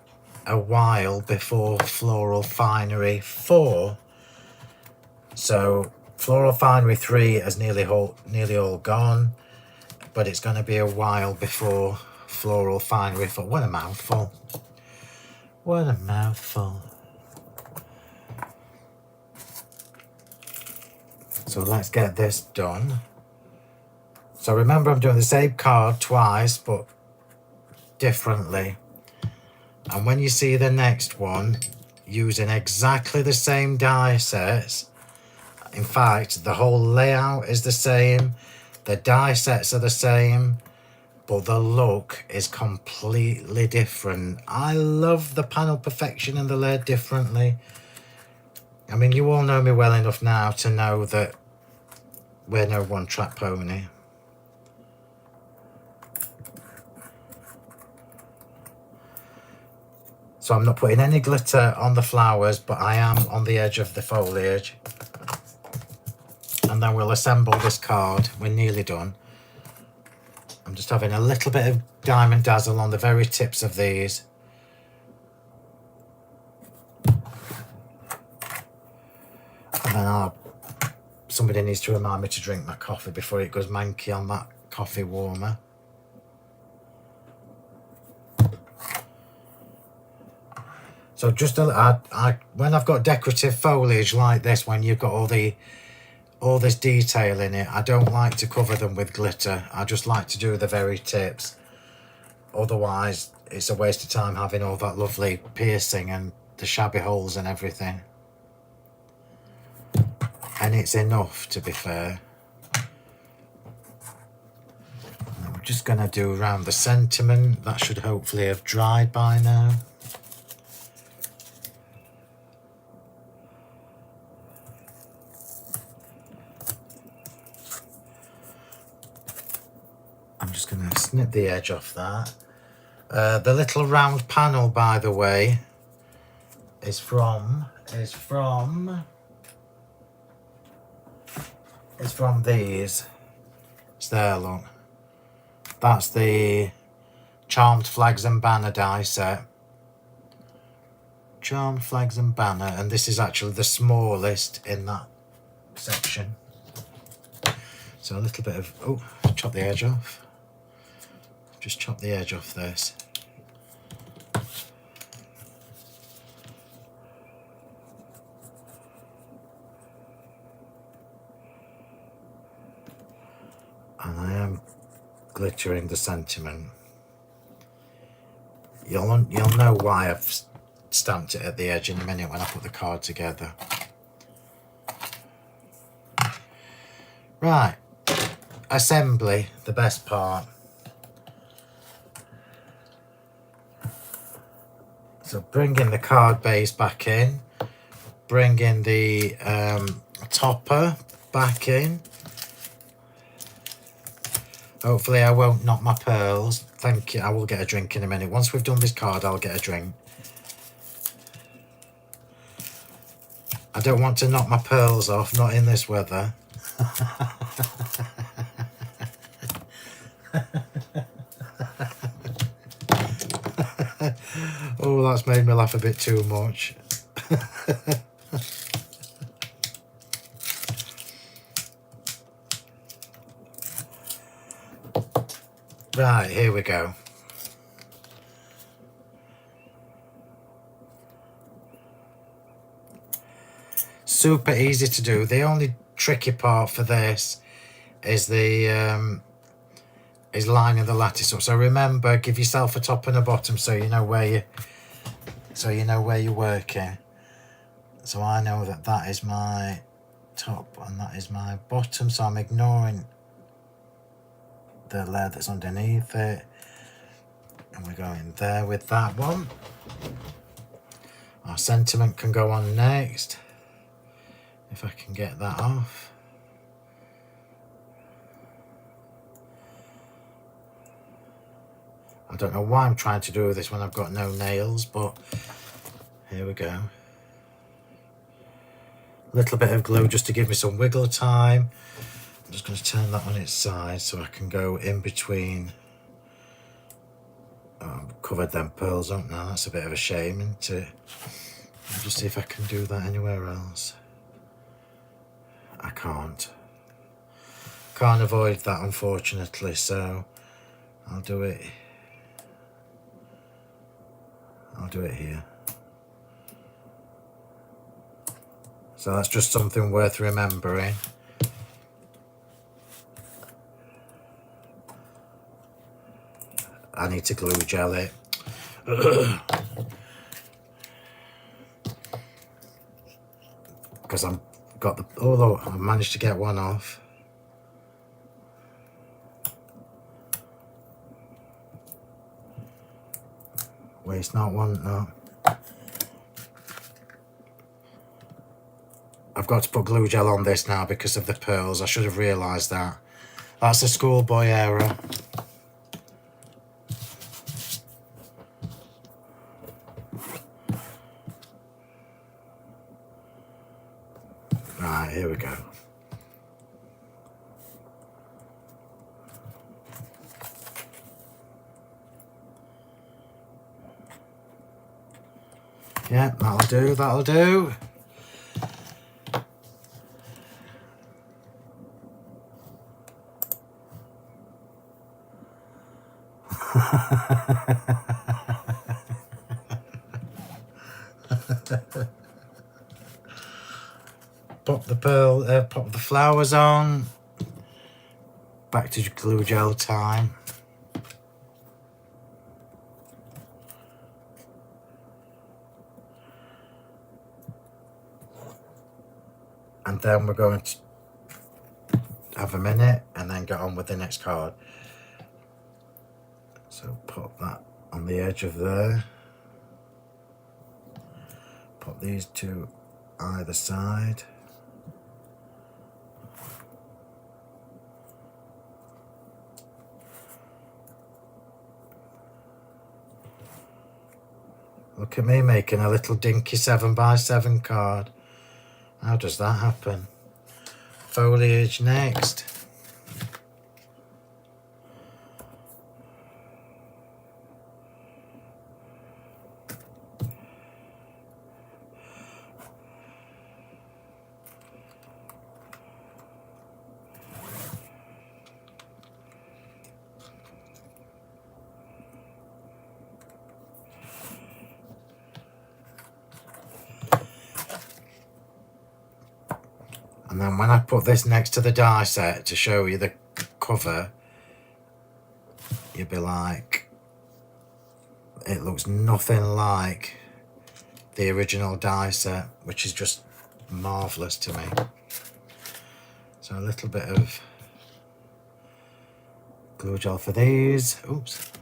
a while before Floral Finery 4. So Floral Finery 3 is nearly all gone, but it's going to be a while before Floral Finery 4. What a mouthful. What a mouthful. So let's get this done. So remember, I'm doing the same card twice, but differently. And when you see the next one using exactly the same die sets, in fact the whole layout is the same, the die sets are the same, but the look is completely different. I love the panel perfection and the layered differently. I mean, you all know me well enough now to know that we're no one-track pony. So I'm not putting any glitter on the flowers, but I am on the edge of the foliage. And then we'll assemble this card. We're nearly done. I'm just having a little bit of Diamond Dazzle on the very tips of these. And then somebody needs to remind me to drink my coffee before it goes manky on that coffee warmer. So just when I've got decorative foliage like this, when you've got all this detail in it, I don't like to cover them with glitter. I just like to do the very tips. Otherwise, it's a waste of time having all that lovely piercing and the shabby holes and everything. And it's enough, to be fair. And I'm just going to do around the sentiment. That should hopefully have dried by now. I'm just going to snip the edge off that. The little round panel, by the way, is from these. It's there, look. That's the Charmed Flags and Banner die set. Charmed Flags and Banner, and this is actually the smallest in that section. So a little bit of, oh, chop the edge off. Just chop the edge off this. And I am glittering the sentiment. You'll know why I've stamped it at the edge in a minute when I put the card together. Right, assembly, the best part. So bringing the card base back in, bringing the topper back in. Hopefully I won't knock my pearls. Thank you, I will get a drink in a minute. Once we've done this card, I'll get a drink. I don't want to knock my pearls off, not in this weather. Oh, that's made me laugh a bit too much. Right, here we go. Super easy to do. The only tricky part for this is the is lining the lattice up. So remember, give yourself a top and a bottom so you know where you're working. So I know that that is my top and that is my bottom, so I'm ignoring the layer that's underneath it, and we're going there with that one. Our sentiment can go on next, if I can get that off. I don't know why I'm trying to do this when I've got no nails, but here we go. A little bit of glue just to give me some wiggle time. I'm just going to turn that on its side so I can go in between. Oh, I've covered them pearls up now. That's a bit of a shame, isn't it? I'll just see if I can do that anywhere else. I can't. Can't avoid that, unfortunately, so I'll do it. I'll do it here. So that's just something worth remembering. I need to glue gel it. Because although I managed to get one off. Waste not, want not. I've got to put glue gel on this now because of the pearls. I should have realised that. That's a schoolboy error. Right, here we go. Yeah, that'll do, that'll do. Pop the flowers on. Back to glue gel time. And then we're going to have a minute and then get on with the next card. So pop that on the edge of there. Pop these to either side. Look at me making a little dinky 7x7 card. How does that happen? Foliage next. And then when I put this next to the die set to show you the cover, you'll be like, it looks nothing like the original die set, which is just marvellous to me. So a little bit of glue gel for these. Oops.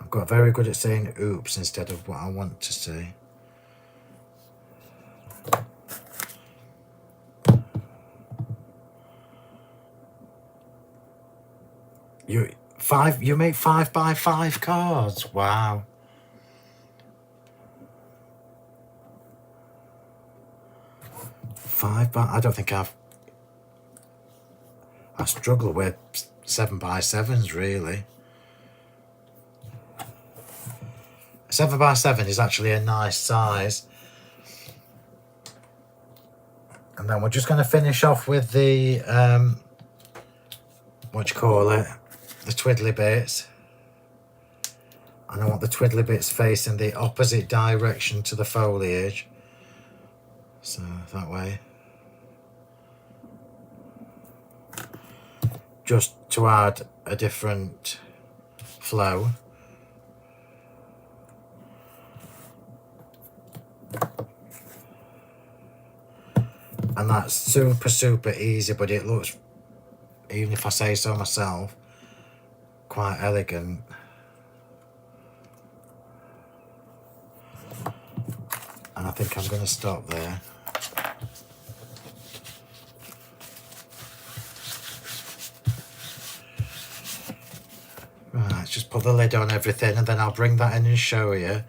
I've got very good at saying oops instead of what I want to say. You make 5x5 cards. Wow. I don't think I struggle with 7x7s really. 7x7 is actually a nice size. And then we're just going to finish off with the what do you call it, the twiddly bits. And I want the twiddly bits facing the opposite direction to the foliage, so that way, just to add a different flow. And that's super easy, but it looks, even if I say so myself, quite elegant. And I think I'm going to stop there. Right, let's just put the lid on everything and then I'll bring that in and show you.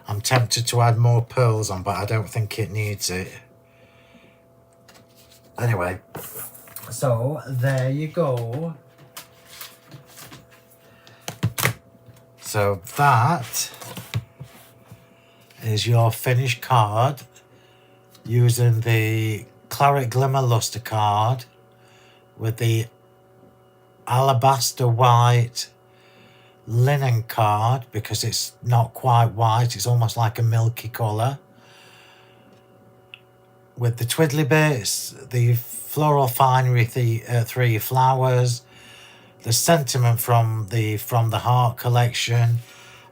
I'm tempted to add more pearls on, but I don't think it needs it. Anyway, so there you go. So that is your finished card using the Claret Glimmer Luster card with the alabaster white linen card, because it's not quite white, it's almost like a milky colour, with the twiddly bits, the floral finery, the 3 flowers, the sentiment from the Heart collection.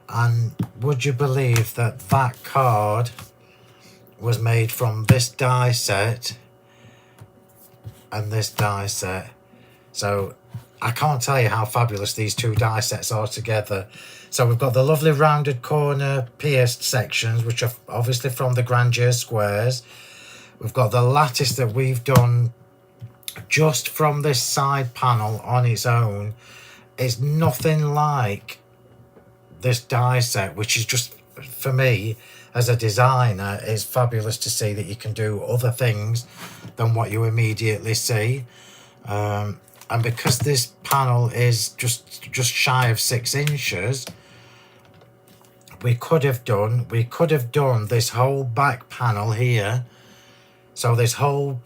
And would you believe that that card was made from this die set and this die set? So I can't tell you how fabulous these 2 die sets are together. So we've got the lovely rounded corner pierced sections, which are obviously from the grandeur squares. We've got the lattice that we've done just from this side panel on its own. It's nothing like this die set, which is just, for me as a designer, it's fabulous to see that you can do other things than what you immediately see. And because this panel is just shy of 6 inches, we could have done this whole back panel here. So this whole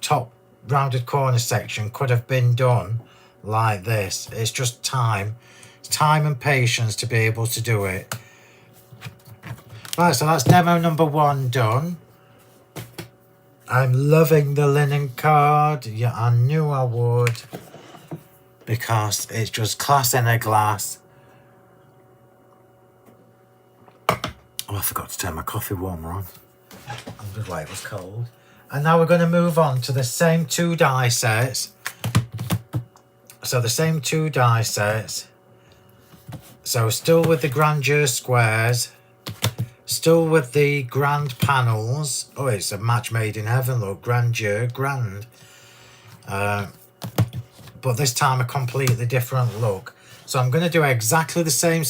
top rounded corner section could have been done like this. It's just time. It's time and patience to be able to do it. Right, so that's demo number 1 done. I'm loving the linen card. Yeah, I knew I would, because it's just class in a glass. Oh, I forgot to turn my coffee warmer on. I'm just why it was cold. And now we're going to move on to the same 2 die sets. So the same 2 die sets. So still with the grandeur squares, still with the grand panels. Oh, it's a match made in heaven, look, grandeur, grand. But this time a completely different look. So I'm going to do exactly the same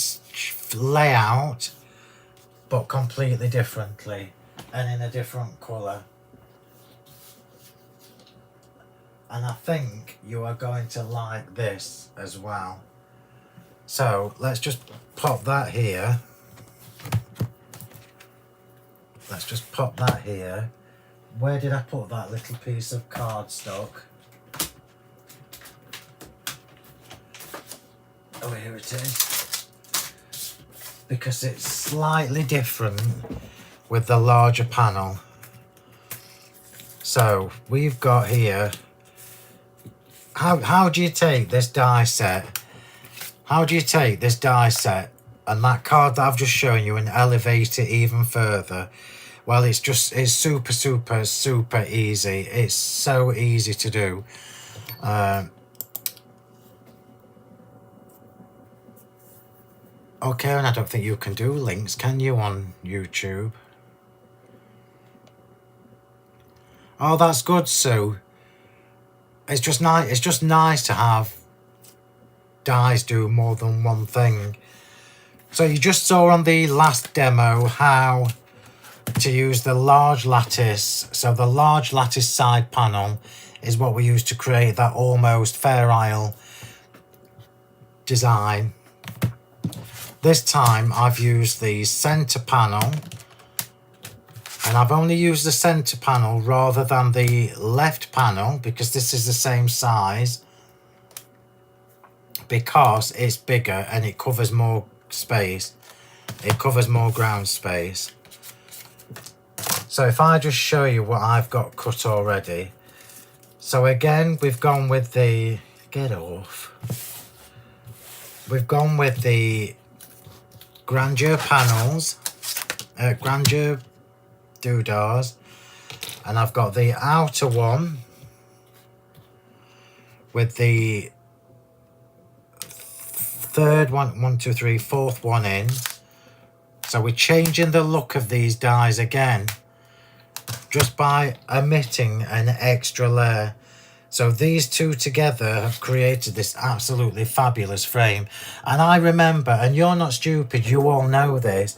layout, but completely differently and in a different colour. And I think you are going to like this as well. So let's just pop that here. Let's just pop that here. Where did I put that little piece of cardstock? Oh, here it is. Because it's slightly different with the larger panel. So we've got here, how do you take this die set? How do you take this die set and that card that I've just shown you and elevate it even further? Well, it's super, super, super easy. It's so easy to do. Okay, and I don't think you can do links, can you, on YouTube? Oh, that's good, Sue. It's just nice. It's just nice to have dies do more than one thing. So you just saw on the last demo how to use the large lattice. So the large lattice side panel is what we use to create that almost Fair Isle design. This time I've used the center panel, and I've only used the center panel rather than the left panel because this is the same size, because it's bigger and it covers more space. It covers more ground space. So if I just show you what I've got cut already. So again, we've gone with the, get off. We've gone with the grandeur panels, grandeur doodahs, and I've got the outer one with the third one, fourth one in. So we're changing the look of these dies again, just by omitting an extra layer. So these two together have created this absolutely fabulous frame. And I remember, and you're not stupid, you all know this,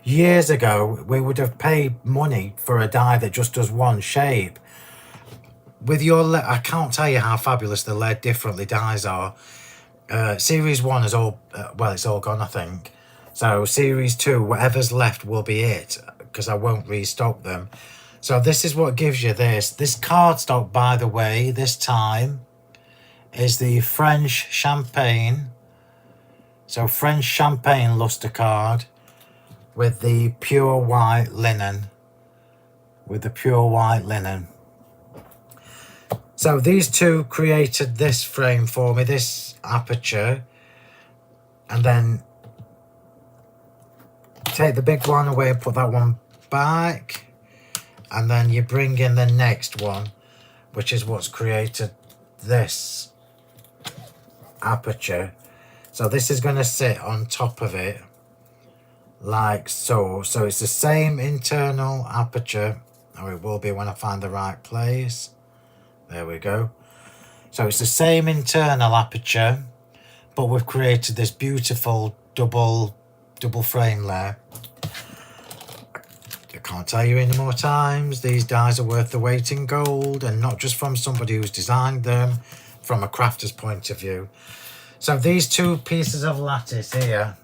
years ago we would have paid money for a die that just does one shape. With your lead, I can't tell you how fabulous the lead differently dies are. Series 1 is all, well, it's all gone, I think. So Series 2, whatever's left will be it, because I won't restock them. So this is what gives you this. This cardstock, by the way, this time is the French Champagne. So French Champagne luster card with the pure white linen. With the pure white linen. So these two created this frame for me, this aperture. And then take the big one away and put that one back. And then you bring in the next one, which is what's created this aperture. So this is going to sit on top of it like so. So it's the same internal aperture, or it will be when I find the right place. There we go. So it's the same internal aperture, but we've created this beautiful double frame layer. Can't tell you any more times, these dies are worth the weight in gold, and not just from somebody who's designed them, from a crafter's point of view. So these two pieces of lattice here,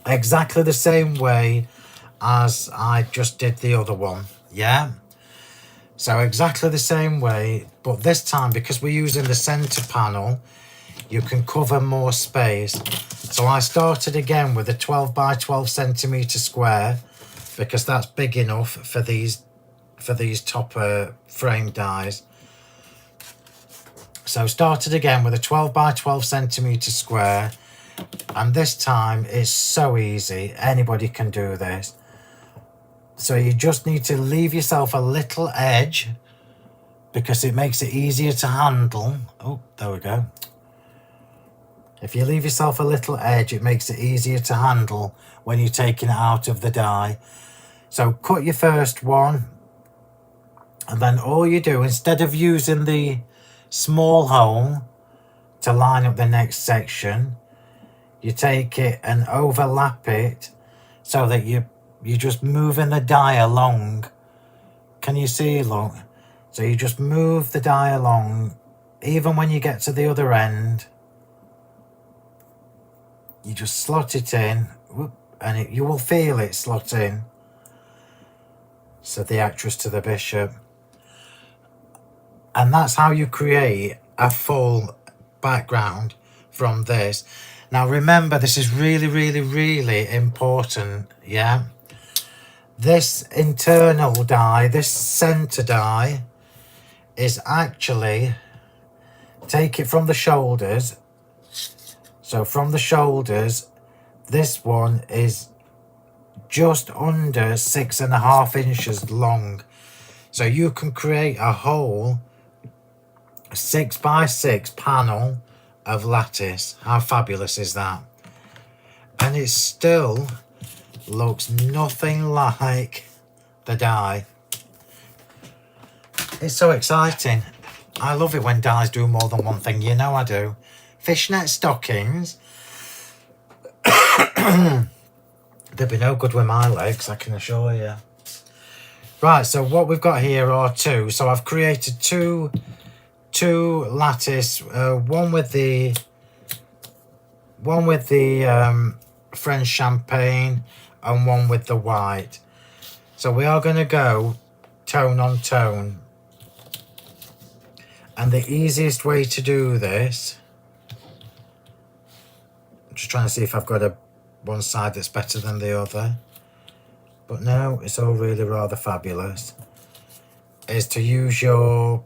exactly the same way as I just did the other one, yeah? So exactly the same way, but this time, because we're using the center panel, you can cover more space. So I started again with a 12 by 12 centimeter square, because that's big enough for these top frame dies. So started again with a 12 by 12 centimeter square, and this time it's so easy, anybody can do this. So you just need to leave yourself a little edge, because it makes it easier to handle. Oh, there we go. If you leave yourself a little edge, it makes it easier to handle when you're taking it out of the die. So cut your first one, and then all you do, instead of using the small hole to line up the next section, you take it and overlap it so that you're just moving the die along. Can you see? Look. So you just move the die along, even when you get to the other end. You just slot it in, and you will feel it slot in. Said the actress to the bishop. And that's how you create a full background from this. Now remember, this is really, really, really important, yeah? This internal die, this centre die, is actually, take it from the shoulders. So from the shoulders, this one is just under 6.5 inches long. So you can create a whole 6x6 panel of lattice. How fabulous is that? And it still looks nothing like the die. It's so exciting. I love it when dies do more than one thing. You know I do. Fishnet stockings. They'd be no good with my legs, I can assure you. Right, so what we've got here are two. So I've created two lattice, one with the French champagne and one with the white. So we are going to go tone on tone. And the easiest way to do this, I'm just trying to see if I've got one side that's better than the other. But no, it's all really rather fabulous. Is to use your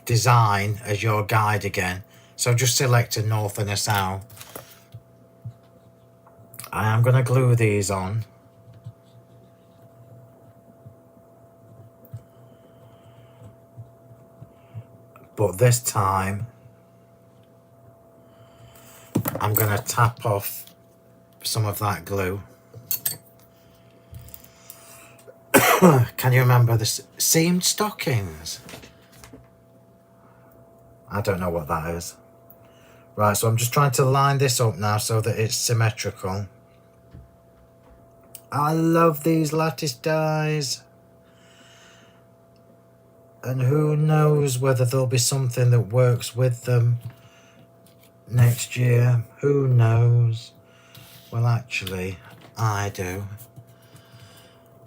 design as your guide again. So just select a north and a south. I am going to glue these on. But this time, I'm going to tap off some of that glue. Can you remember the seamed stockings? I don't know what that is. Right, so I'm just trying to line this up now so that it's symmetrical. I love these lattice dies. And who knows whether there'll be something that works with them next year. Who knows? Well, actually, I do.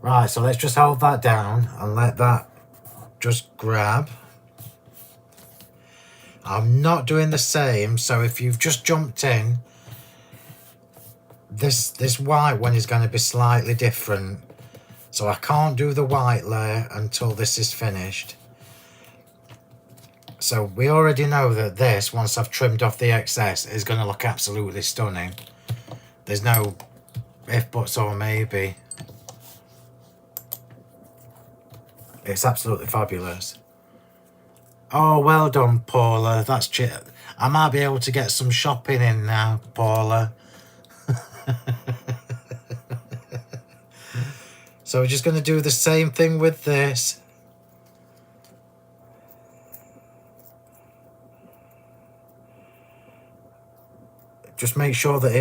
Right, so let's just hold that down and let that just grab. I'm not doing the same, so if you've just jumped in, this white one is going to be slightly different. So I can't do the white layer until this is finished. So we already know that this, once I've trimmed off the excess, is going to look absolutely stunning. There's no if, buts or maybe. It's absolutely fabulous. Oh, well done, Paula. That's cheap. I might be able to get some shopping in now, Paula. So we're just going to do the same thing with this. Just make sure that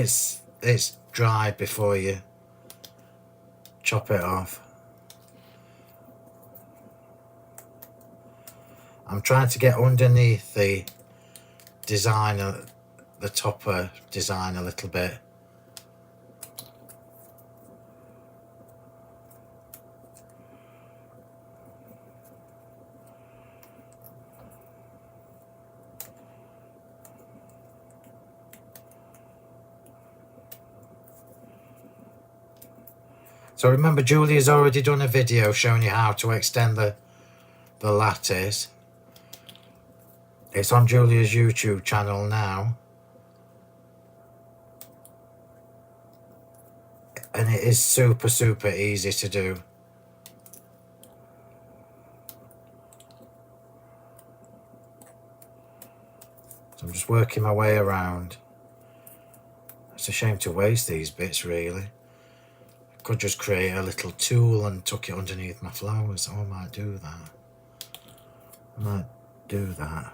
it's dried before you chop it off. I'm trying to get underneath the designer, the topper design a little bit. So remember, Julia's already done a video showing you how to extend the lattice. It's on Julia's YouTube channel now. And it is super, super easy to do. So I'm just working my way around. It's a shame to waste these bits, really. Could just create a little tool and tuck it underneath my flowers. Oh, I might do that. I might do that.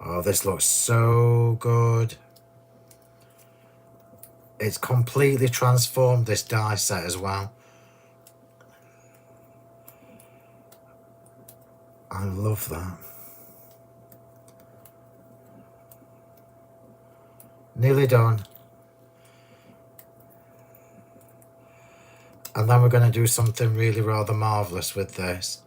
Oh, this looks so good. It's completely transformed this die set as well. I love that. Nearly done. And then we're going to do something really rather marvellous with this.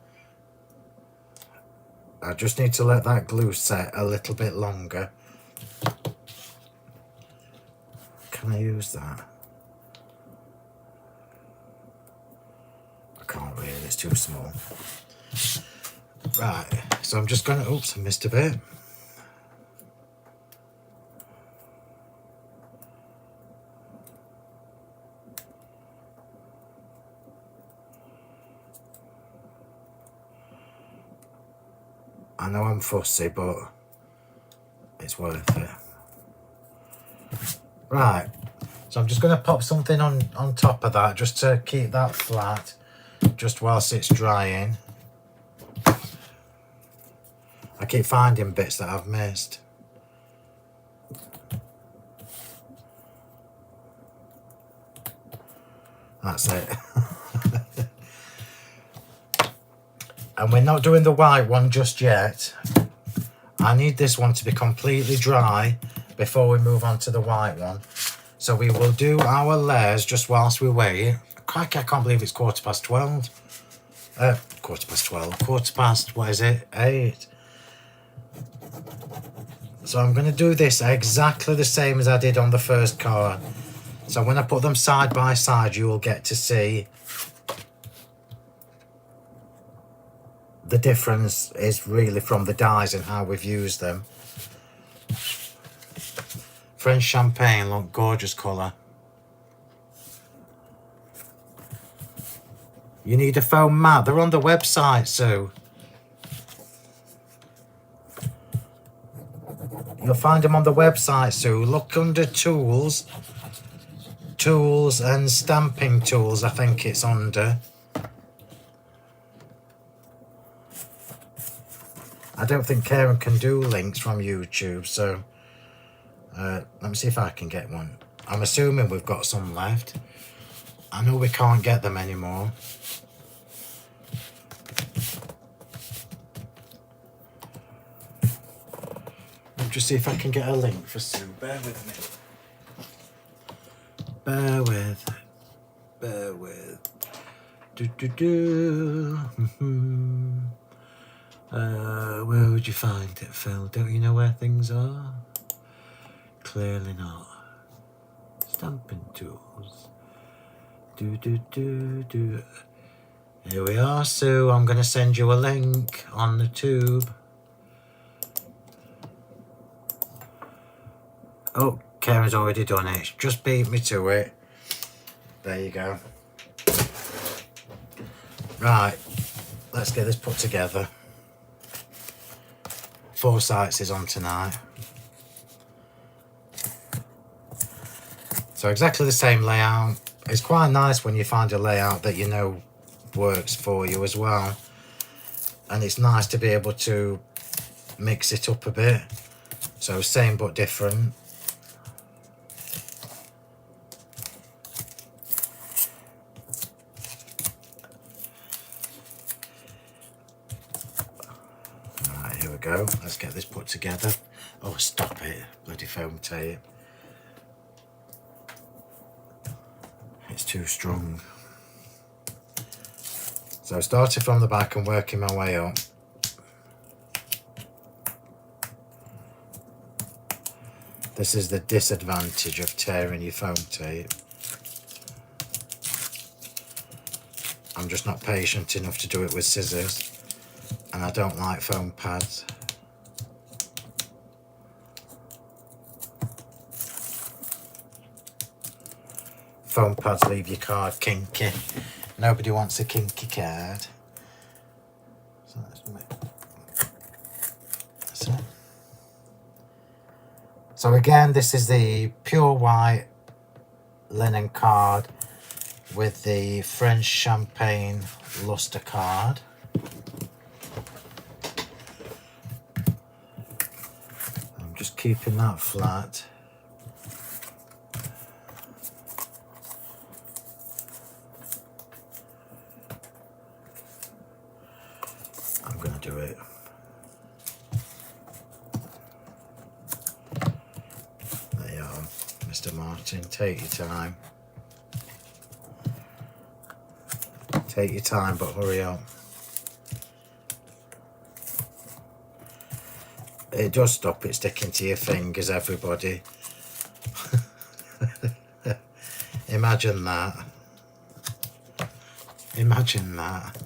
I just need to let that glue set a little bit longer. Can I use that? I can't really, it's too small. Right, so I'm just gonna, oops, I missed a bit. I know I'm fussy, but it's worth it. Right, so I'm just going to pop something on top of that just to keep that flat, just whilst it's drying. I keep finding bits that I've missed. That's it. And we're not doing the white one just yet. I need this one to be completely dry before we move on to the white one. So we will do our layers just whilst we wait. Crikey, I can't believe it's 12:15. Quarter past, what is it? 8. So I'm going to do this exactly the same as I did on the first card. So when I put them side by side, you will get to see the difference is really from the dyes and how we've used them. French champagne, look, gorgeous colour. You need a foam mat. They're on the website, Sue. You'll find them on the website, Sue. Look under tools. Tools and stamping tools, I think it's under. I don't think Karen can do links from YouTube, so let me see if I can get one. I'm assuming we've got some left. I know we can't get them anymore. Let me just see if I can get a link for Sue. Bear with me. Bear with. Where would you find it, Phil? Don't you know where things are? Clearly not. Stamping tools. Here we are, Sue. I'm going to send you a link on the tube. Oh, Karen's already done it. Just beat me to it. There you go. Right, let's get this put together. 4 sites is on tonight. So exactly the same layout. It's quite nice when you find a layout that you know works for you as well. And it's nice to be able to mix it up a bit. So same but different. Right, here we go. Let's get this put together. Oh, stop it. Bloody foam tape. It's too strong. So starting from the back and working my way up. This is the disadvantage of tearing your foam tape. I'm just not patient enough to do it with scissors, and I don't like foam pads. Foam pads leave your card kinky. Nobody wants a kinky card. So that's it. So again, this is the pure white linen card with the French champagne luster card. I'm just keeping that flat. I'm going to do it. There you are, Mr. Martin. Take your time. Take your time, but hurry up. It does stop it sticking to your fingers, everybody. imagine that. Imagine that.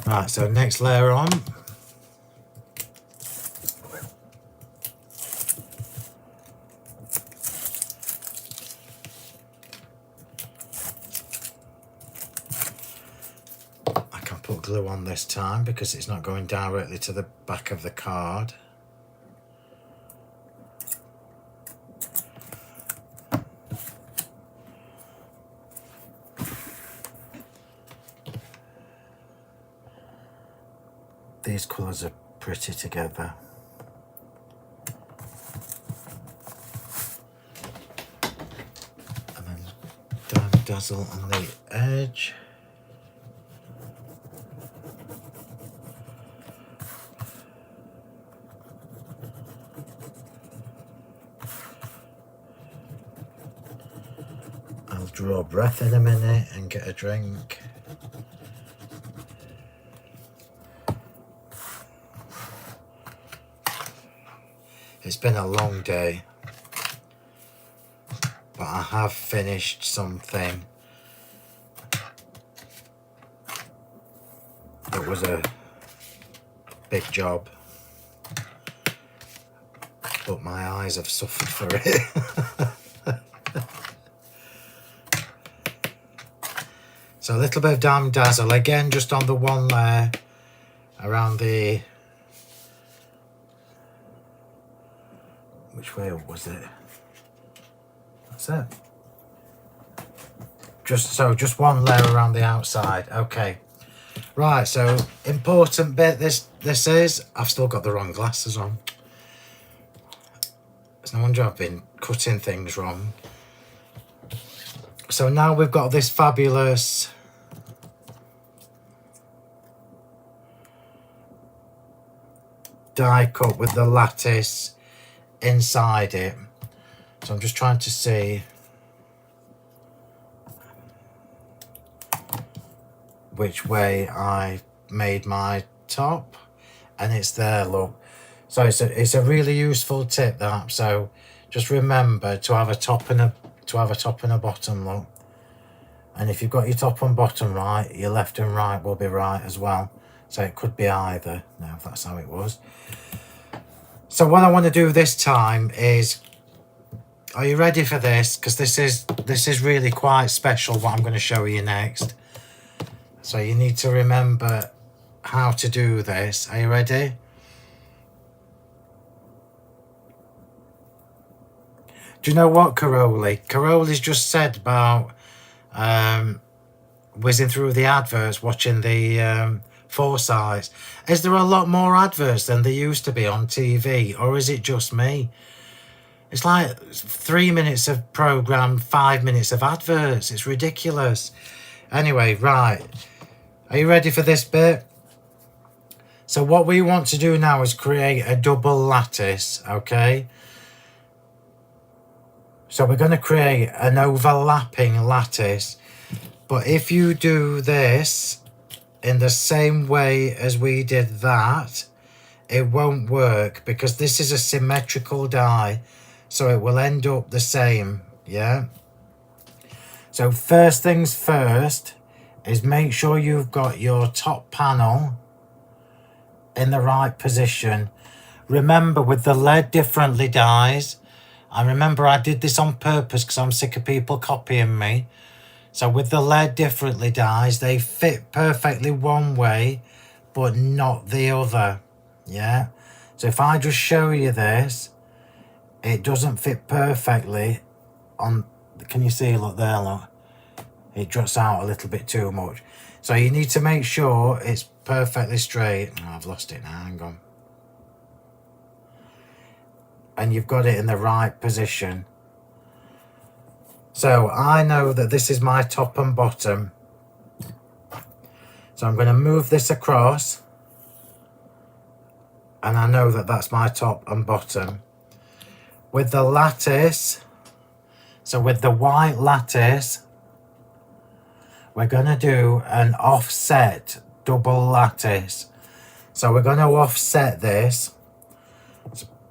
Right, so next layer on. I can put glue on this time because it's not going directly to the back of the card. These colours are pretty together. And then Diamond Dazzle on the edge. I'll draw breath in a minute and get a drink. It's been a long day, but I have finished something that was a big job, but my eyes have suffered for it. So a little bit of Diamond Dazzle, again just on the one layer around the... Which way was it? That's it. Just one layer around the outside. Okay. Right, so important bit this is, I've still got the wrong glasses on. It's no wonder I've been cutting things wrong. So now we've got this fabulous die cut with the lattice inside it. So I'm just trying to see which way I made my top, and it's there, look. So it's a really useful tip, that. So just remember to have a top and a bottom, look. And if you've got your top and bottom right, your left and right will be right as well. So it could be either. Now, if that's how it was. So what I want to do this time is, are you ready for this? Because this is really quite special, what I'm going to show you next. So you need to remember how to do this. Are you ready? Do you know what, Caroli? Caroli's just said about whizzing through the adverts, watching the Foresights. Is there a lot more adverts than there used to be on TV, or is it just me? It's like 3 minutes of programme, 5 minutes of adverts. It's ridiculous. Anyway, right. Are you ready for this bit? So what we want to do now is create a double lattice, okay? So we're going to create an overlapping lattice. But if you do this in the same way as we did that, it won't work because this is a symmetrical die. So it will end up the same, yeah? So first things first is make sure you've got your top panel in the right position. Remember, with the lead differently dies, I remember I did this on purpose because I'm sick of people copying me. So with the lead differently dies, they fit perfectly one way, but not the other, yeah? So if I just show you this, it doesn't fit perfectly on, can you see, look there, look. It drops out a little bit too much. So you need to make sure it's perfectly straight. Oh, I've lost it now, hang on. And you've got it in the right position. So I know that this is my top and bottom. So I'm going to move this across. And I know that that's my top and bottom. With the lattice, so with the white lattice, we're going to do an offset double lattice. So we're going to offset this.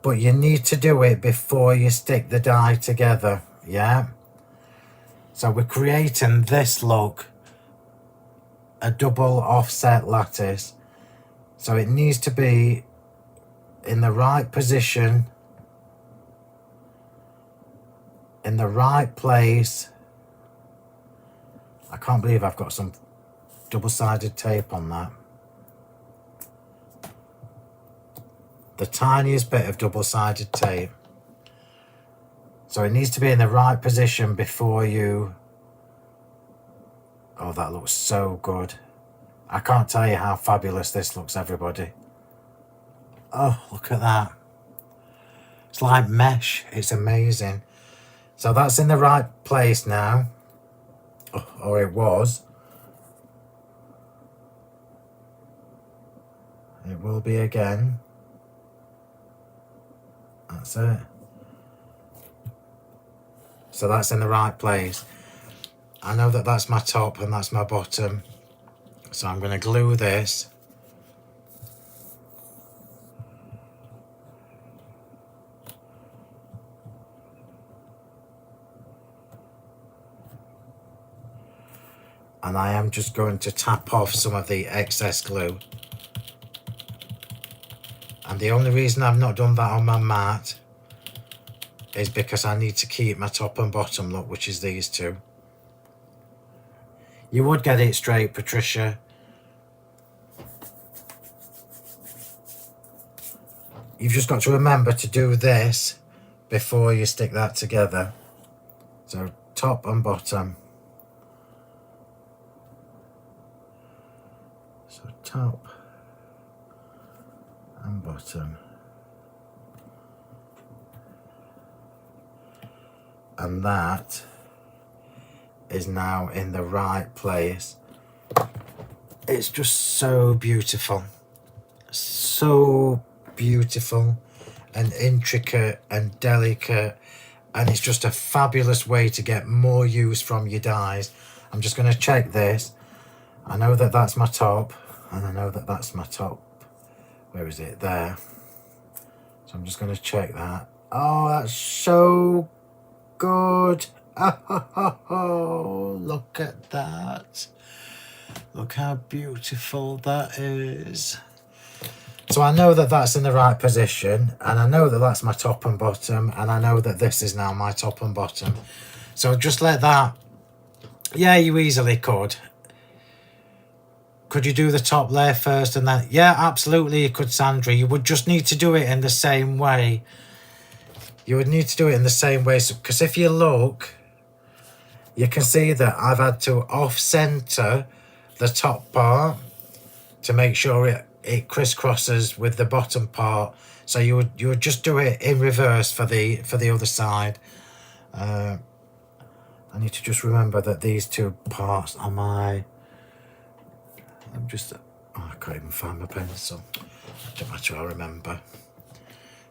but you need to do it before you stick the die together, yeah? So we're creating this look, a double offset lattice. So it needs to be in the right position, in the right place. I can't believe I've got some double-sided tape on that. The tiniest bit of double-sided tape. So it needs to be in the right position before you... Oh, that looks so good. I can't tell you how fabulous this looks, everybody. Oh, look at that. It's like mesh. It's amazing. So that's in the right place now. Or it was. It will be again. That's it. So that's in the right place. I know that that's my top and that's my bottom. So I'm going to glue this. And I am just going to tap off some of the excess glue. And the only reason I've not done that on my mat is because I need to keep my top and bottom look, which is these two. You would get it straight, Patricia. You've just got to remember to do this before you stick that together. So top and bottom. So top and bottom. And that is now in the right place. It's just so beautiful. So beautiful and intricate and delicate. And it's just a fabulous way to get more use from your dies. I'm just going to check this. I know that that's my top. And I know that that's my top. Where is it? There. So I'm just going to check that. Oh, that's so good. Oh, look at that. Look how beautiful that is. So I know that that's in the right position, and I know that that's my top and bottom, and I know that this is now my top and bottom. So just let that... Yeah, you easily could. Could you do the top layer first and then... Yeah, absolutely you could, Sandra. You would just need to do it in the same way. You would need to do it in the same way. Because if you look, you can see that I've had to off-center the top part to make sure it crisscrosses with the bottom part. So you would just do it in reverse for the other side. I need to just remember that these two parts are my... I'm just... Oh, I can't even find my pencil. Don't matter, I'll remember.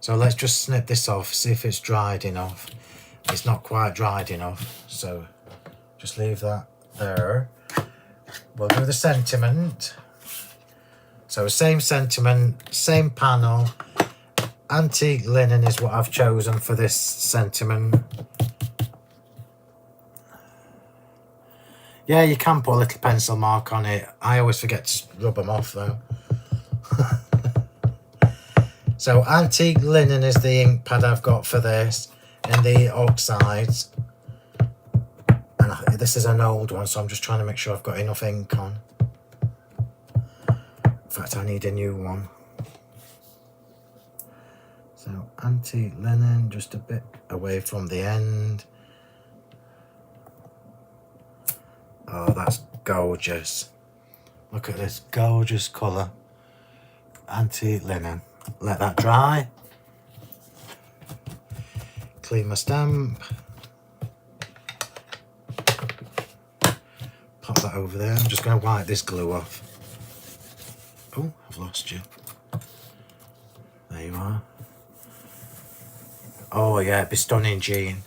So let's just snip this off, see if it's dried enough. It's not quite dried enough, so just leave that there. We'll do the sentiment. So same sentiment, same panel. Antique linen is what I've chosen for this sentiment. Yeah, you can put a little pencil mark on it. I always forget to rub them off though. So antique linen is the ink pad I've got for this in the oxides. And this is an old one, so I'm just trying to make sure I've got enough ink on. In fact, I need a new one. So antique linen, just a bit away from the end. Oh, that's gorgeous. Look at this gorgeous colour. Antique linen. Let that dry. Clean my stamp. Pop that over there. I'm just going to wipe this glue off. Oh, I've lost you. There you are. Oh yeah, it'd be stunning, Jean.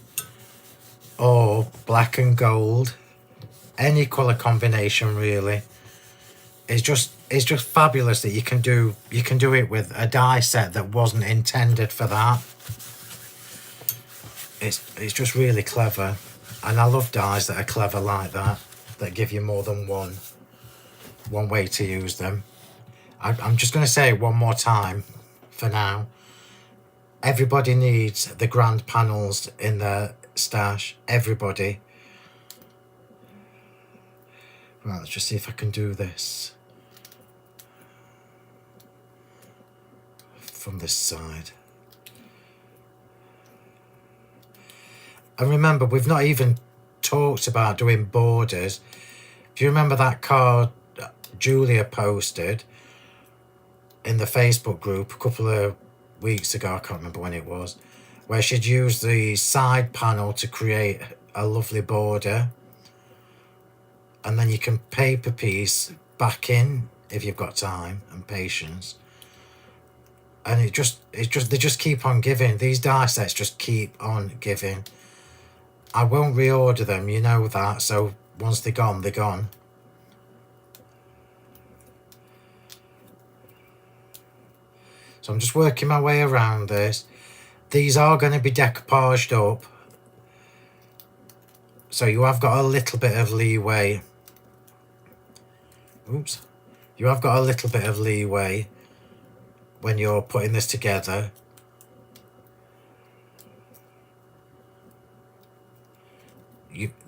Oh, black and gold. Any colour combination really. It's just it's just fabulous that you can do it with a die set that wasn't intended for that. It's just really clever, and I love dies that are clever like that, that give you more than one way to use them. I'm just going to say it one more time for now. Everybody needs the grand panels in their stash. Everybody. Right, let's just see if I can do this from this side. And remember, we've not even talked about doing borders. Do you remember that card Julia posted in the Facebook group a couple of weeks ago? I can't remember when it was, where she'd used the side panel to create a lovely border, and then you can paper piece back in if you've got time and patience. And they just keep on giving. These die sets just keep on giving. I won't reorder them, you know that. So once they're gone, they're gone. So I'm just working my way around this. These are going to be decoupaged up, so you have got a little bit of leeway. Oops. You have got a little bit of leeway when you're putting this together.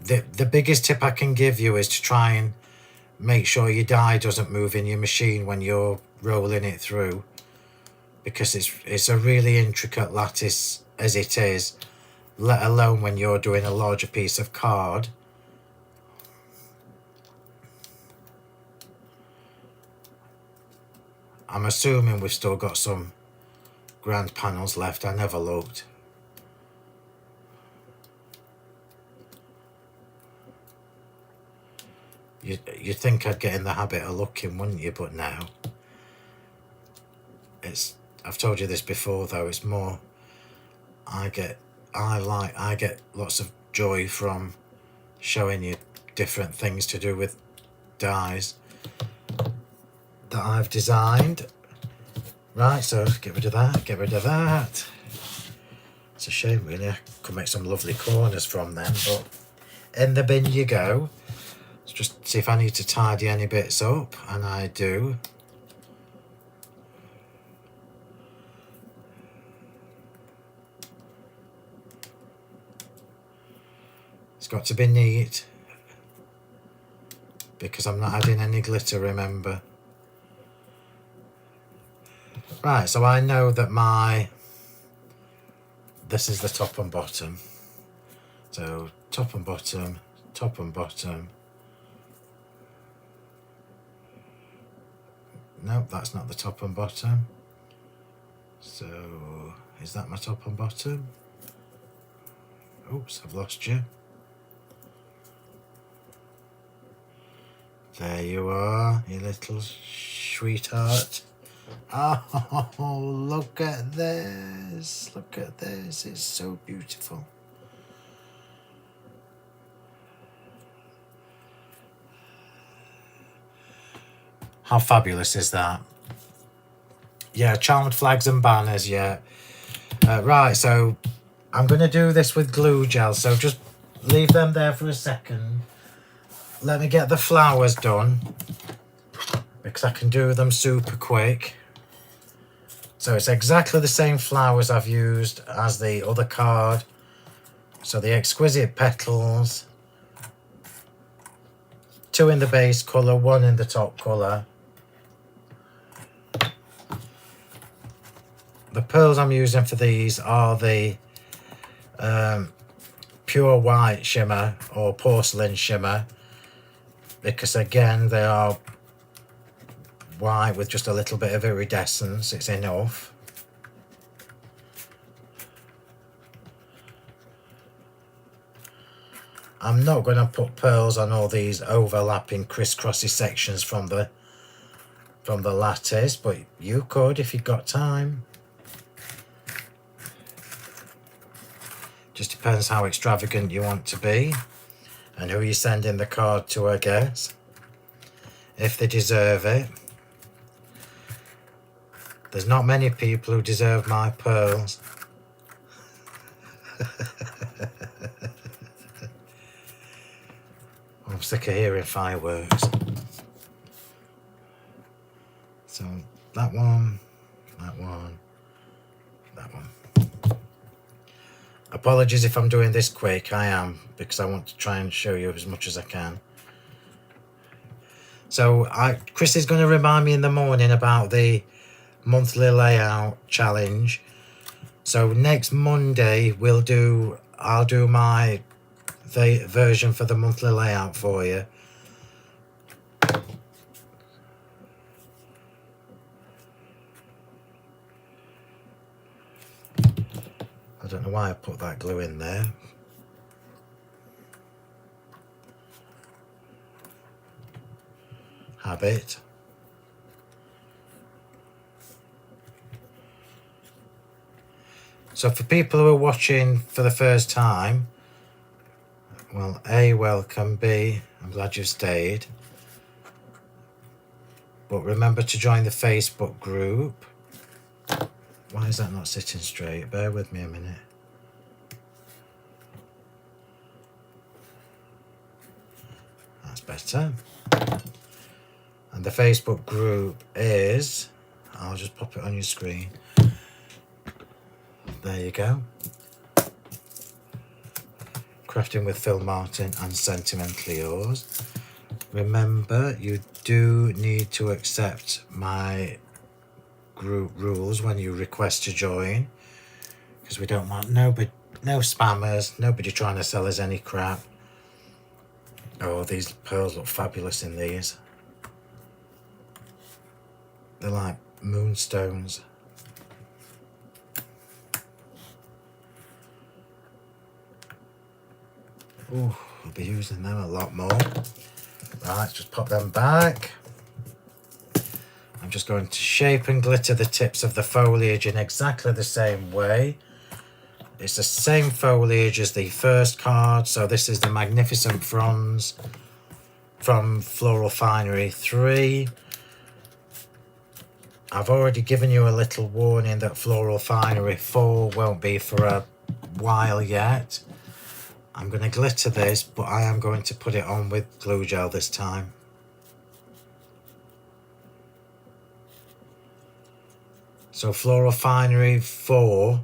The biggest tip I can give you is to try and make sure your die doesn't move in your machine when you're rolling it through, because it's a really intricate lattice as it is, let alone when you're doing a larger piece of card. I'm assuming we've still got some grand panels left. I never looked. You'd think I'd get in the habit of looking, wouldn't you? But now, I've told you this before though, it's more, I get lots of joy from showing you different things to do with dies that I've designed. Right, so get rid of that. It's a shame really, I could make some lovely corners from them, but in the bin you go. Let's just see if I need to tidy any bits up, and I do. It's got to be neat, because I'm not adding any glitter, remember. Right, so I know that this is the top and bottom. So top and bottom, top and bottom. Nope, that's not the top and bottom. So is that my top and bottom? Oops, I've lost you. There you are, you little sweetheart. Oh, look at this. Look at this. It's so beautiful. How fabulous is that? Yeah, charmed flags and banners, yeah. Right, so I'm going to do this with glue gel, so just leave them there for a second. Let me get the flowers done, because I can do them super quick. So it's exactly the same flowers I've used as the other card. So the exquisite petals, 2 in the base colour, 1 in the top colour. The pearls I'm using for these are the pure white shimmer or porcelain shimmer, because again they are white with just a little bit of iridescence. It's enough. I'm not going to put pearls on all these overlapping crisscrossy sections from the lattice, but you could if you've got time. Just depends how extravagant you want to be and who you're sending the card to, I guess, if they deserve it. There's not many people who deserve my pearls. I'm sick of hearing fireworks. So that one, that one, that one. Apologies if I'm doing this quick, I am, because I want to try and show you as much as I can. So Chris is going to remind me in the morning about the monthly layout challenge. So next Monday I'll do my version for the monthly layout for you. I don't know why I put that glue in there. Habit. So for people who are watching for the first time, well, A, welcome, B, I'm glad you've stayed. But remember to join the Facebook group. Why is that not sitting straight? Bear with me a minute. That's better. And the Facebook group is, I'll just pop it on your screen. There you go. Crafting with Phill Martin and Sentimentally Yours. Remember, you do need to accept my group rules when you request to join, because we don't want no spammers, nobody trying to sell us any crap. Oh, these pearls look fabulous in these. They're like moonstones. Oh, I'll be using them a lot more. Right, just pop them back. I'm just going to shape and glitter the tips of the foliage in exactly the same way. It's the same foliage as the first card. So this is the Magnificent Fronds from Floral Finery 3. I've already given you a little warning that Floral Finery 4 won't be for a while yet. I'm going to glitter this, but I am going to put it on with glue gel this time. So Floral Finery 4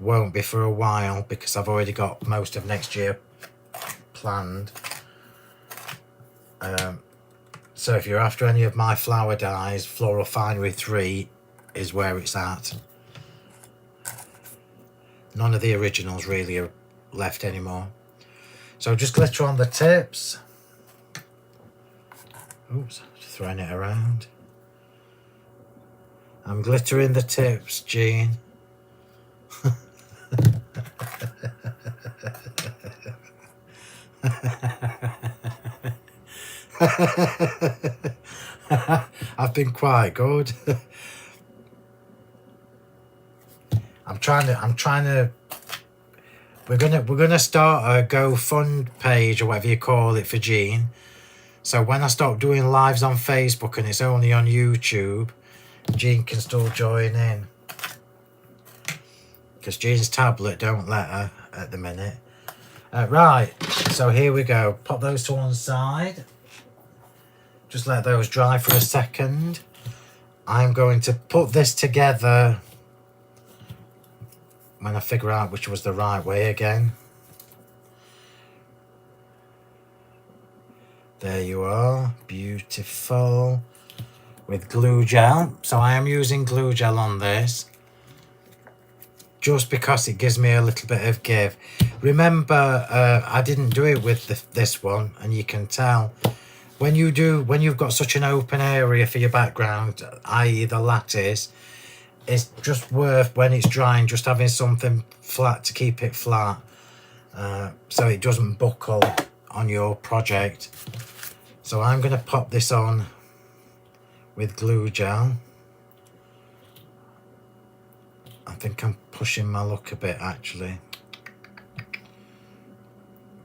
won't be for a while because I've already got most of next year planned. So if you're after any of my flower dyes, Floral Finery 3 is where it's at. None of the originals really are left anymore. So just glitter on the tips. Oops, just throwing it around. I'm glittering the tips, Jean. I've been quite good. I'm trying to we're gonna start a GoFund page or whatever you call it for Jean. So when I stop doing lives on Facebook and it's only on YouTube, Jean can still join in. Because Jean's tablet don't let her at the minute. Right, so here we go. Pop those to one side. Just let those dry for a second. I'm going to put this together when I figure out which was the right way again. There you are, beautiful. With glue gel. So I am using glue gel on this just because it gives me a little bit of give. Remember, I didn't do it with this one, and you can tell when you've got such an open area for your background, i.e. the lattice, it's just worth, when it's drying, just having something flat to keep it flat, so it doesn't buckle on your project. So I'm going to pop this on with glue gel. I think I'm pushing my luck a bit actually,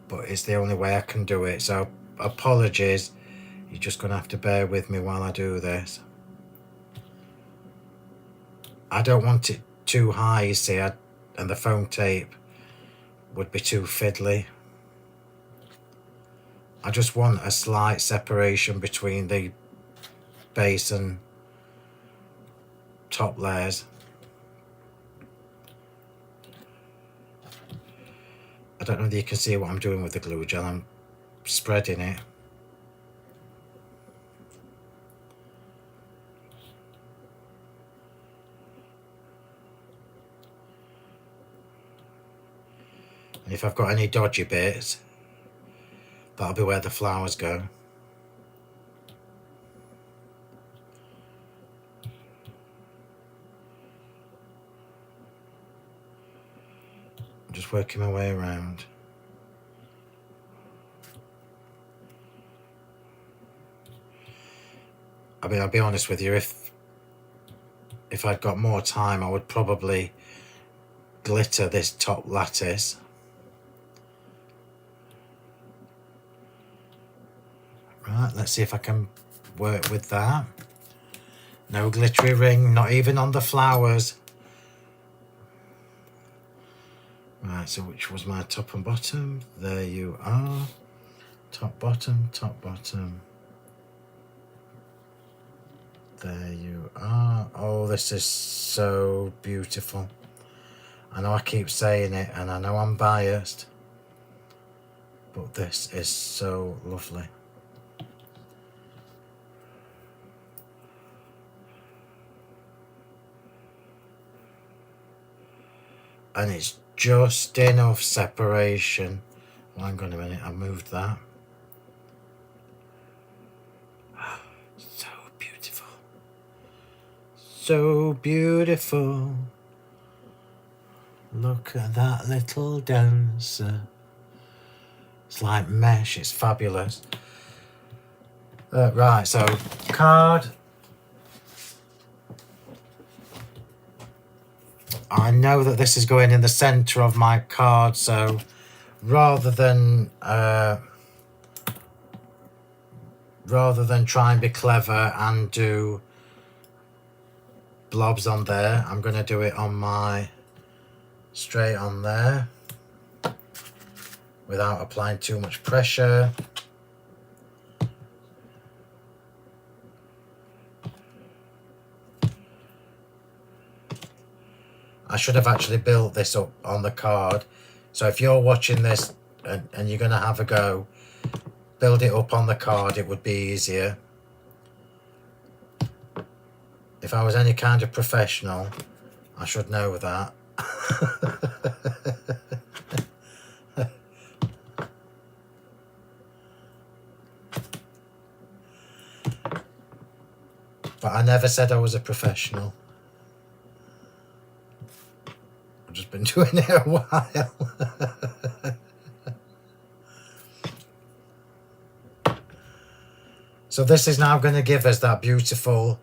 but it's the only way I can do it, so apologies, you're just going to have to bear with me while I do this. I don't want it too high, you see, and the foam tape would be too fiddly. I just want a slight separation between the base and top layers. I don't know whether you can see what I'm doing with the glue gel. I'm spreading it. And if I've got any dodgy bits, that'll be where the flowers go. I'm just working my way around. I mean, I'll be honest with you, if I'd got more time, I would probably glitter this top lattice. Right, let's see if I can work with that. No glittery ring, not even on the flowers. Right, so which was my top and bottom? There you are. Top, bottom, top, bottom. There you are. Oh, this is so beautiful. I know I keep saying it, and I know I'm biased, but this is so lovely. And it's just enough separation. Well, hang on a minute, I moved that. So beautiful. So beautiful. Look at that little dancer. It's like mesh, it's fabulous. Right, so card. I know that this is going in the centre of my card, so rather than try and be clever and do blobs on there, I'm going to do it on my straight on there without applying too much pressure. I should have actually built this up on the card. So if you're watching this and you're going to have a go, build it up on the card, it would be easier. If I was any kind of professional, I should know that. But I never said I was a professional. I've just been doing it a while. So this is now going to give us that beautiful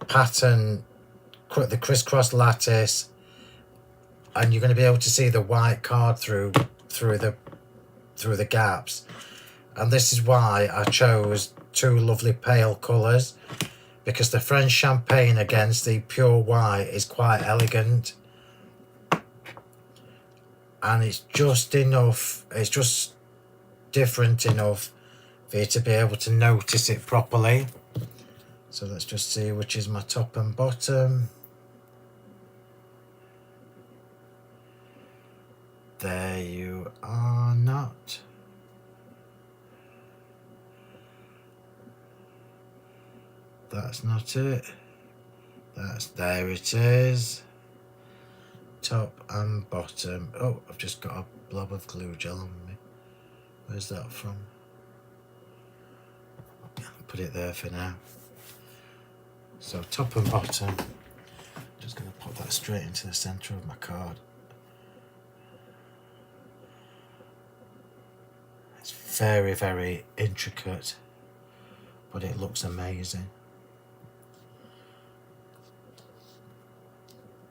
pattern, the crisscross lattice, and you're going to be able to see the white card through the gaps. And this is why I chose two lovely pale colours, because the French champagne against the pure white is quite elegant, and it's just enough, it's just different enough for you to be able to notice it properly. So let's just see which is my top and bottom. There you are, not. That's not it. There it is. Top and bottom. Oh, I've just got a blob of glue gel on me. Where's that from? Put it there for now. So top and bottom. Just going to put that straight into the centre of my card. It's very, very intricate, but it looks amazing.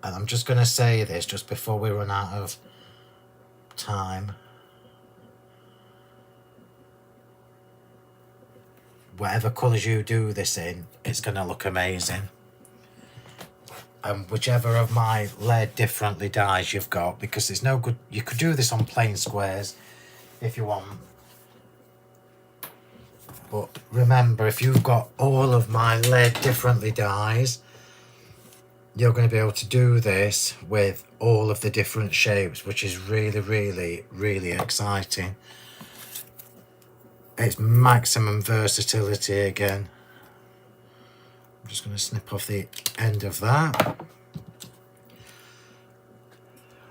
And I'm just going to say this just before we run out of time. Whatever colours you do this in, it's going to look amazing. and whichever of my laid differently dies you've got, because there's no good. You could do this on plain squares if you want, but remember, if you've got all of my laid differently dies, you're going to be able to do this with all of the different shapes, which is really, really, really exciting. It's maximum versatility again. I'm just going to snip off the end of that.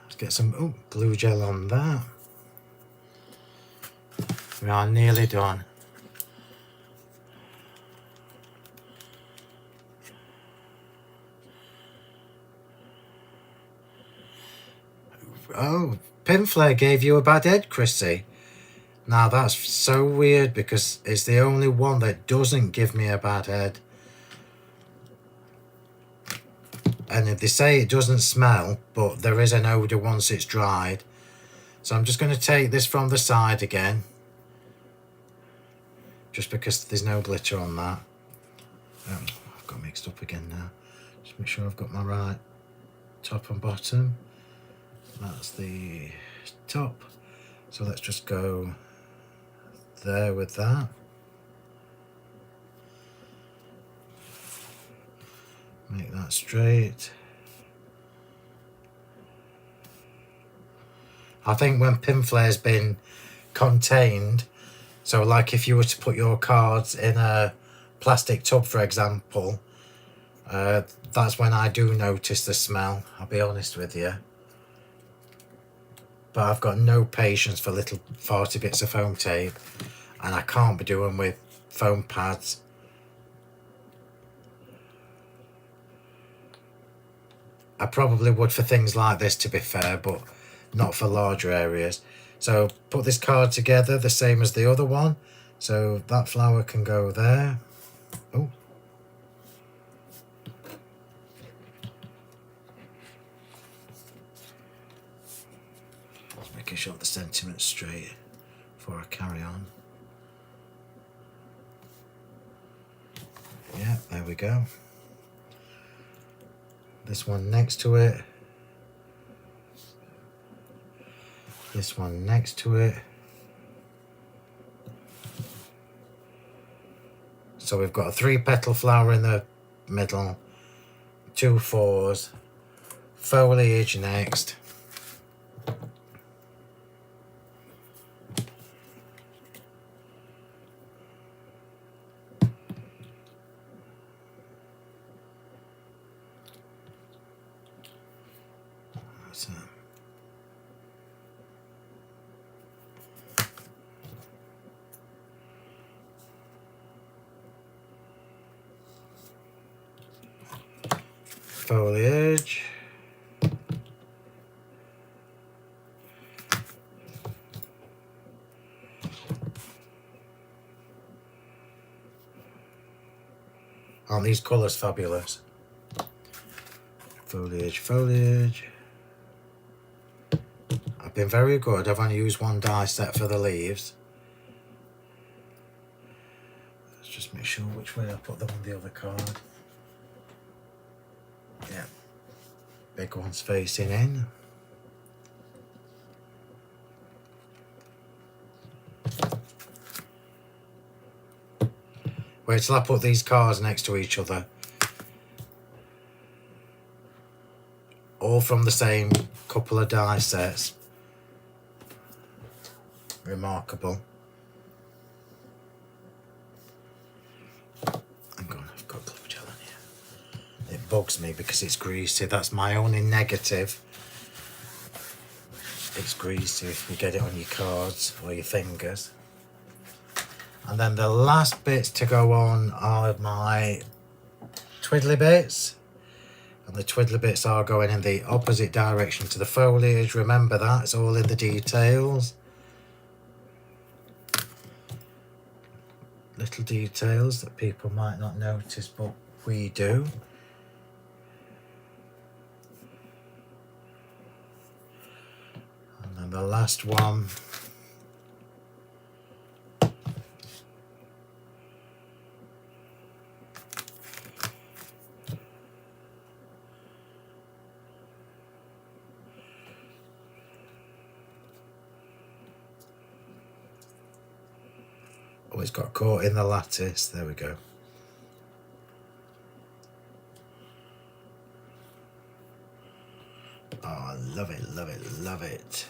Let's get some glue gel on that. We are nearly done. Oh, Pinflare gave you a bad head, Chrissy. Now that's so weird because it's the only one that doesn't give me a bad head. And if they say it doesn't smell, but there is an odour once it's dried. So I'm just going to take this from the side again. Just because there's no glitter on that. Oh, I've got mixed up again now. Just make sure I've got my right top and bottom. That's the top. So let's just go there with that. Make that straight. I think when Pinflare's been contained, so like if you were to put your cards in a plastic tub, for example, that's when I do notice the smell, I'll be honest with you. But I've got no patience for little farty bits of foam tape, and I can't be doing with foam pads. I probably would for things like this, to be fair, but not for larger areas. So put this card together the same as the other one. So that flower can go there. Oh. Just making sure the sentiment's straight before I carry on. Yeah, there we go. This one next to it. This one next to it. So we've got a 3-petal flower in the middle, 2 4s, foliage next. That's it. Foliage. Aren't these colours fabulous? Foliage, foliage. I've been very good. I've only used 1 die set for the leaves. Let's just make sure which way I put them on the other card. Yeah, big one's facing in. Wait till I put these cards next to each other. All from the same couple of die sets. Remarkable. Hang on, I've got glue gel in here. It bugs me because it's greasy. That's my only negative. It's greasy if you get it on your cards or your fingers. And then the last bits to go on are my twiddly bits. And the twiddly bits are going in the opposite direction to the foliage. Remember that, it's all in the details. Little details that people might not notice, but we do. And then the last one. it's got caught in the lattice. There we go. Oh, I love it, love it, love it.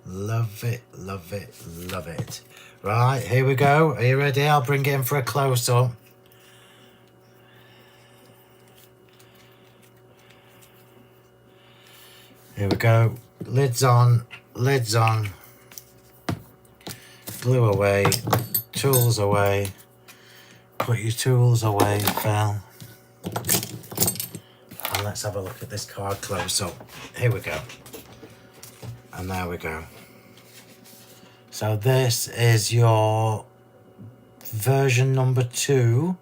Love it, love it, love it. Right, here we go. Are you ready? I'll bring it in for a close-up. Here we go. Lids on, lids on. Glue away, tools away. Put your tools away, Phill. And let's have a look at this card close up. Here we go. And there we go. So this is your version number 2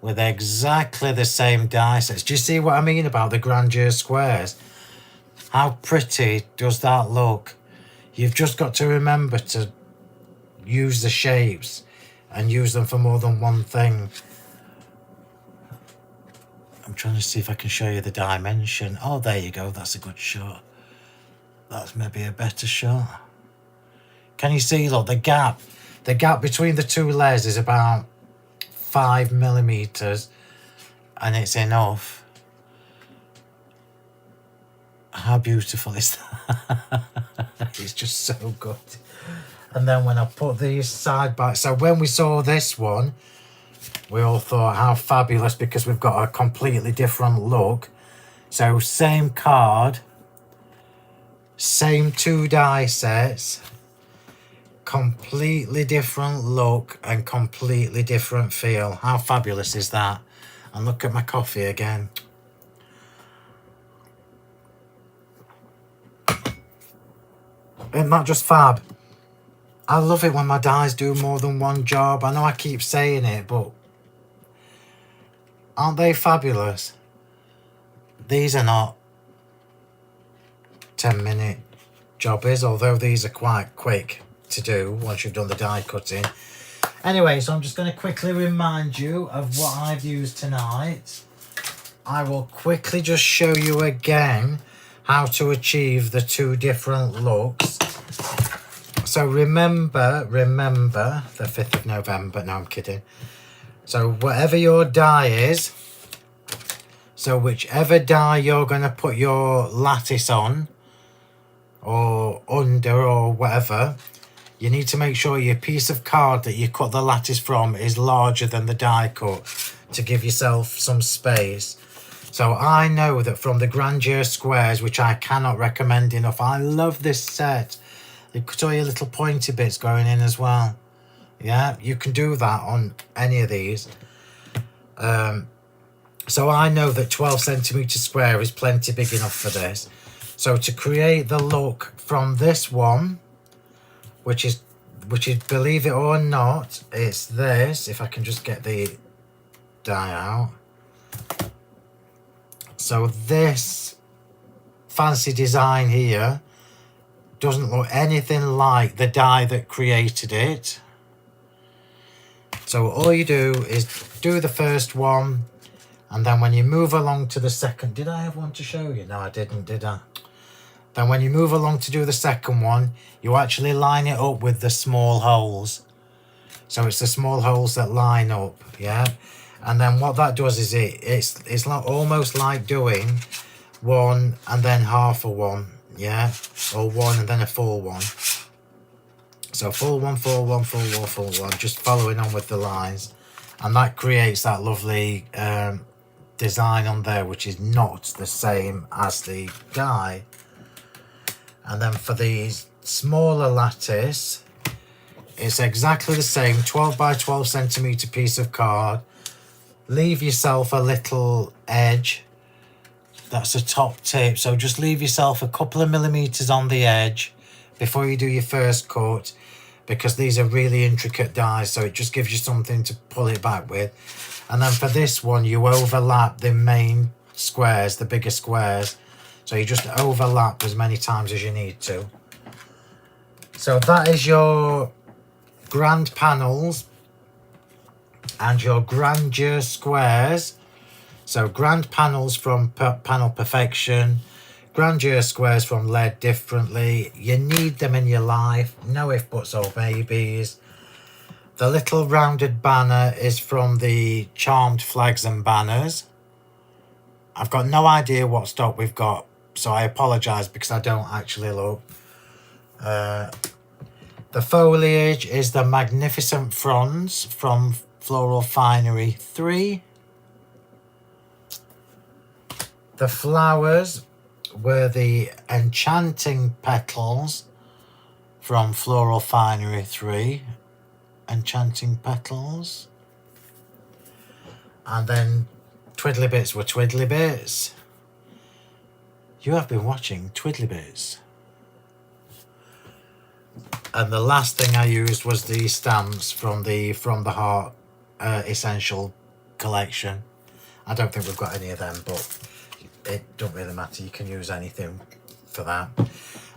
with exactly the same die sets. Do you see what I mean about the grandeur squares? How pretty does that look? You've just got to remember to use the shapes and use them for more than one thing. I'm trying to see if I can show you the dimension. Oh, there you go. That's a good shot. That's maybe a better shot. Can you see, look, the gap between the two layers is about 5 millimeters, and it's enough. How beautiful is that? It's just so good. And then when I put these side by, so when we saw this one, we all thought how fabulous, because we've got a completely different look. So same card, same 2 die sets, completely different look and completely different feel. How fabulous is that? And look at my coffee again. Isn't that just fab? I love it when my dies do more than one job. I know I keep saying it, but aren't they fabulous? These are not 10-minute jobbies, although these are quite quick to do once you've done the die cutting. Anyway, so I'm just going to quickly remind you of what I've used tonight. I will quickly just show you again how to achieve the 2 different looks. So remember the 5th of November. No, I'm kidding. So whatever your die is, so whichever die you're going to put your lattice on or under or whatever, you need to make sure your piece of card that you cut the lattice from is larger than the die cut to give yourself some space. So I know that from the grandeur squares, which I cannot recommend enough, I love this set. You got all your little pointy bits going in as well. Yeah, you can do that on any of these. So I know that 12 centimeter square is plenty big enough for this. So to create the look from this one, which is, believe it or not, it's this. If I can just get the die out. So this fancy design here doesn't look anything like the die that created it. So all you do is do the first one, and then when you move along to the second, did I have one to show you? No, I didn't, did I? Then when you move along to do the second one, you actually line it up with the small holes. So it's the small holes that line up, yeah? And then what that does is it's like, almost like doing one and then half a one, yeah? Or one and then a full one. So full one, full one, full one, full one, just following on with the lines. And that creates that lovely design on there, which is not the same as the die. And then for the smaller lattice, it's exactly the same, 12 by 12 centimeter piece of card. Leave yourself a little edge. That's a top tip. So just leave yourself a couple of millimeters on the edge before you do your first cut, because these are really intricate dies, so it just gives you something to pull it back with. And then for this one, you overlap the main squares, the bigger squares. So you just overlap as many times as you need to. So that is your grand panels and your grandeur squares. So grand panels from Panel Perfection, grandeur squares from Lead Differently. You need them in your life, no if buts or maybes. The little rounded banner is from the Charmed Flags and Banners. I've got no idea what stock we've got, so I apologise because I don't actually look. The foliage is the Magnificent Fronds from Floral Finery 3. The flowers were the Enchanting Petals from Floral Finery 3. Enchanting Petals. And then Twiddly Bits were Twiddly Bits. You have been watching Twiddly Bits. And the last thing I used was the stamps from the Heart Essential collection. I don't think we've got any of them, but it don't really matter. You can use anything for that.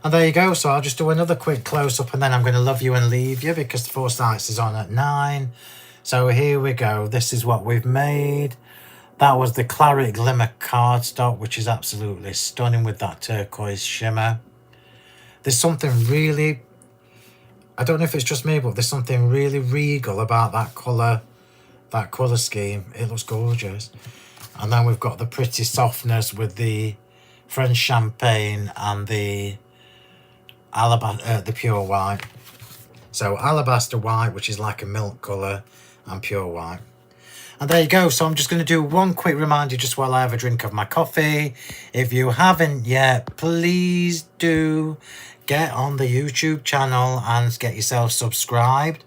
And there you go. So I'll just do another quick close-up and then I'm going to love you and leave you because the Forsyths is on at 9. So here we go. This is what we've made. That was the Claret Glimmer cardstock, which is absolutely stunning with that turquoise shimmer. There's something really... I don't know if it's just me, but there's something really regal about that colour scheme. It looks gorgeous. And then we've got the pretty softness with the French champagne and the pure white. So alabaster white, which is like a milk colour, and pure white. And there you go. So I'm just going to do one quick reminder just while I have a drink of my coffee. If you haven't yet, please do get on the YouTube channel and get yourself subscribed.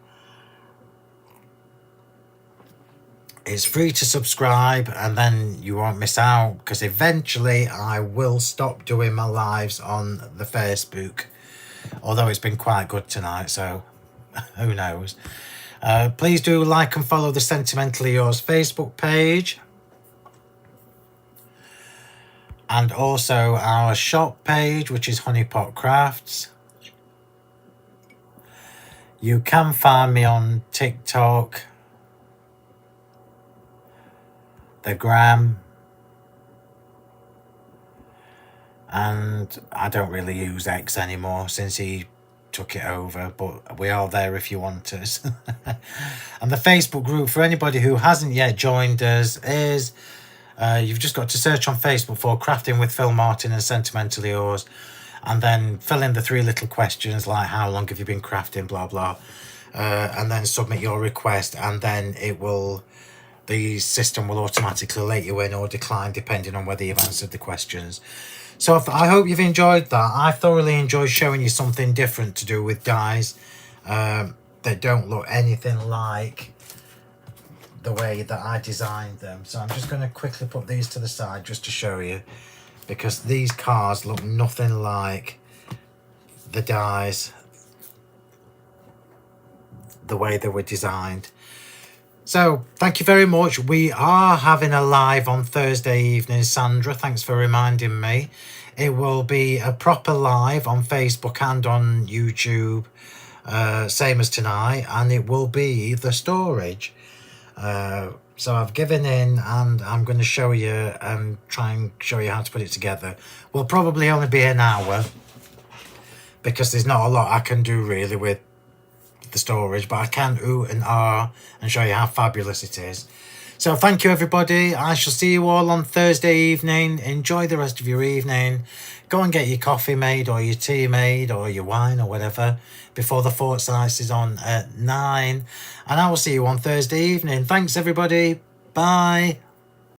It's free to subscribe and then you won't miss out because eventually I will stop doing my lives on the Facebook. Although it's been quite good tonight, so who knows. Please do like and follow the Sentimentally Yours Facebook page. And also our shop page, which is Honeypot Crafts. You can find me on TikTok, the Gram, and I don't really use X anymore since he took it over, but we are there if you want us. And the Facebook group, for anybody who hasn't yet joined us, is you've just got to search on Facebook for Crafting with Phill Martin and Sentimentally Yours, and then fill in the 3 little questions like how long have you been crafting, blah blah, and then submit your request, and then the system will automatically let you in or decline depending on whether you've answered the questions. So I hope you've enjoyed that. I thoroughly enjoyed showing you something different to do with dies that don't look anything like the way that I designed them. So I'm just going to quickly put these to the side just to show you, because these cards look nothing like the dies the way they were designed. So thank you very much. We are having a live on Thursday evening, Sandra. Thanks for reminding me. It will be a proper live on Facebook and on YouTube, same as tonight, and it will be the storage. So I've given in and I'm going to show you and try and show you how to put it together. Will probably only be an hour because there's not a lot I can do really with the storage, but I can ooh and ah and show you how fabulous it is. So thank you everybody. I shall see you all on Thursday evening. Enjoy the rest of your evening. Go and get your coffee made or your tea made or your wine or whatever before the Forsyths is on at 9, and I will see you on Thursday evening. Thanks everybody. Bye.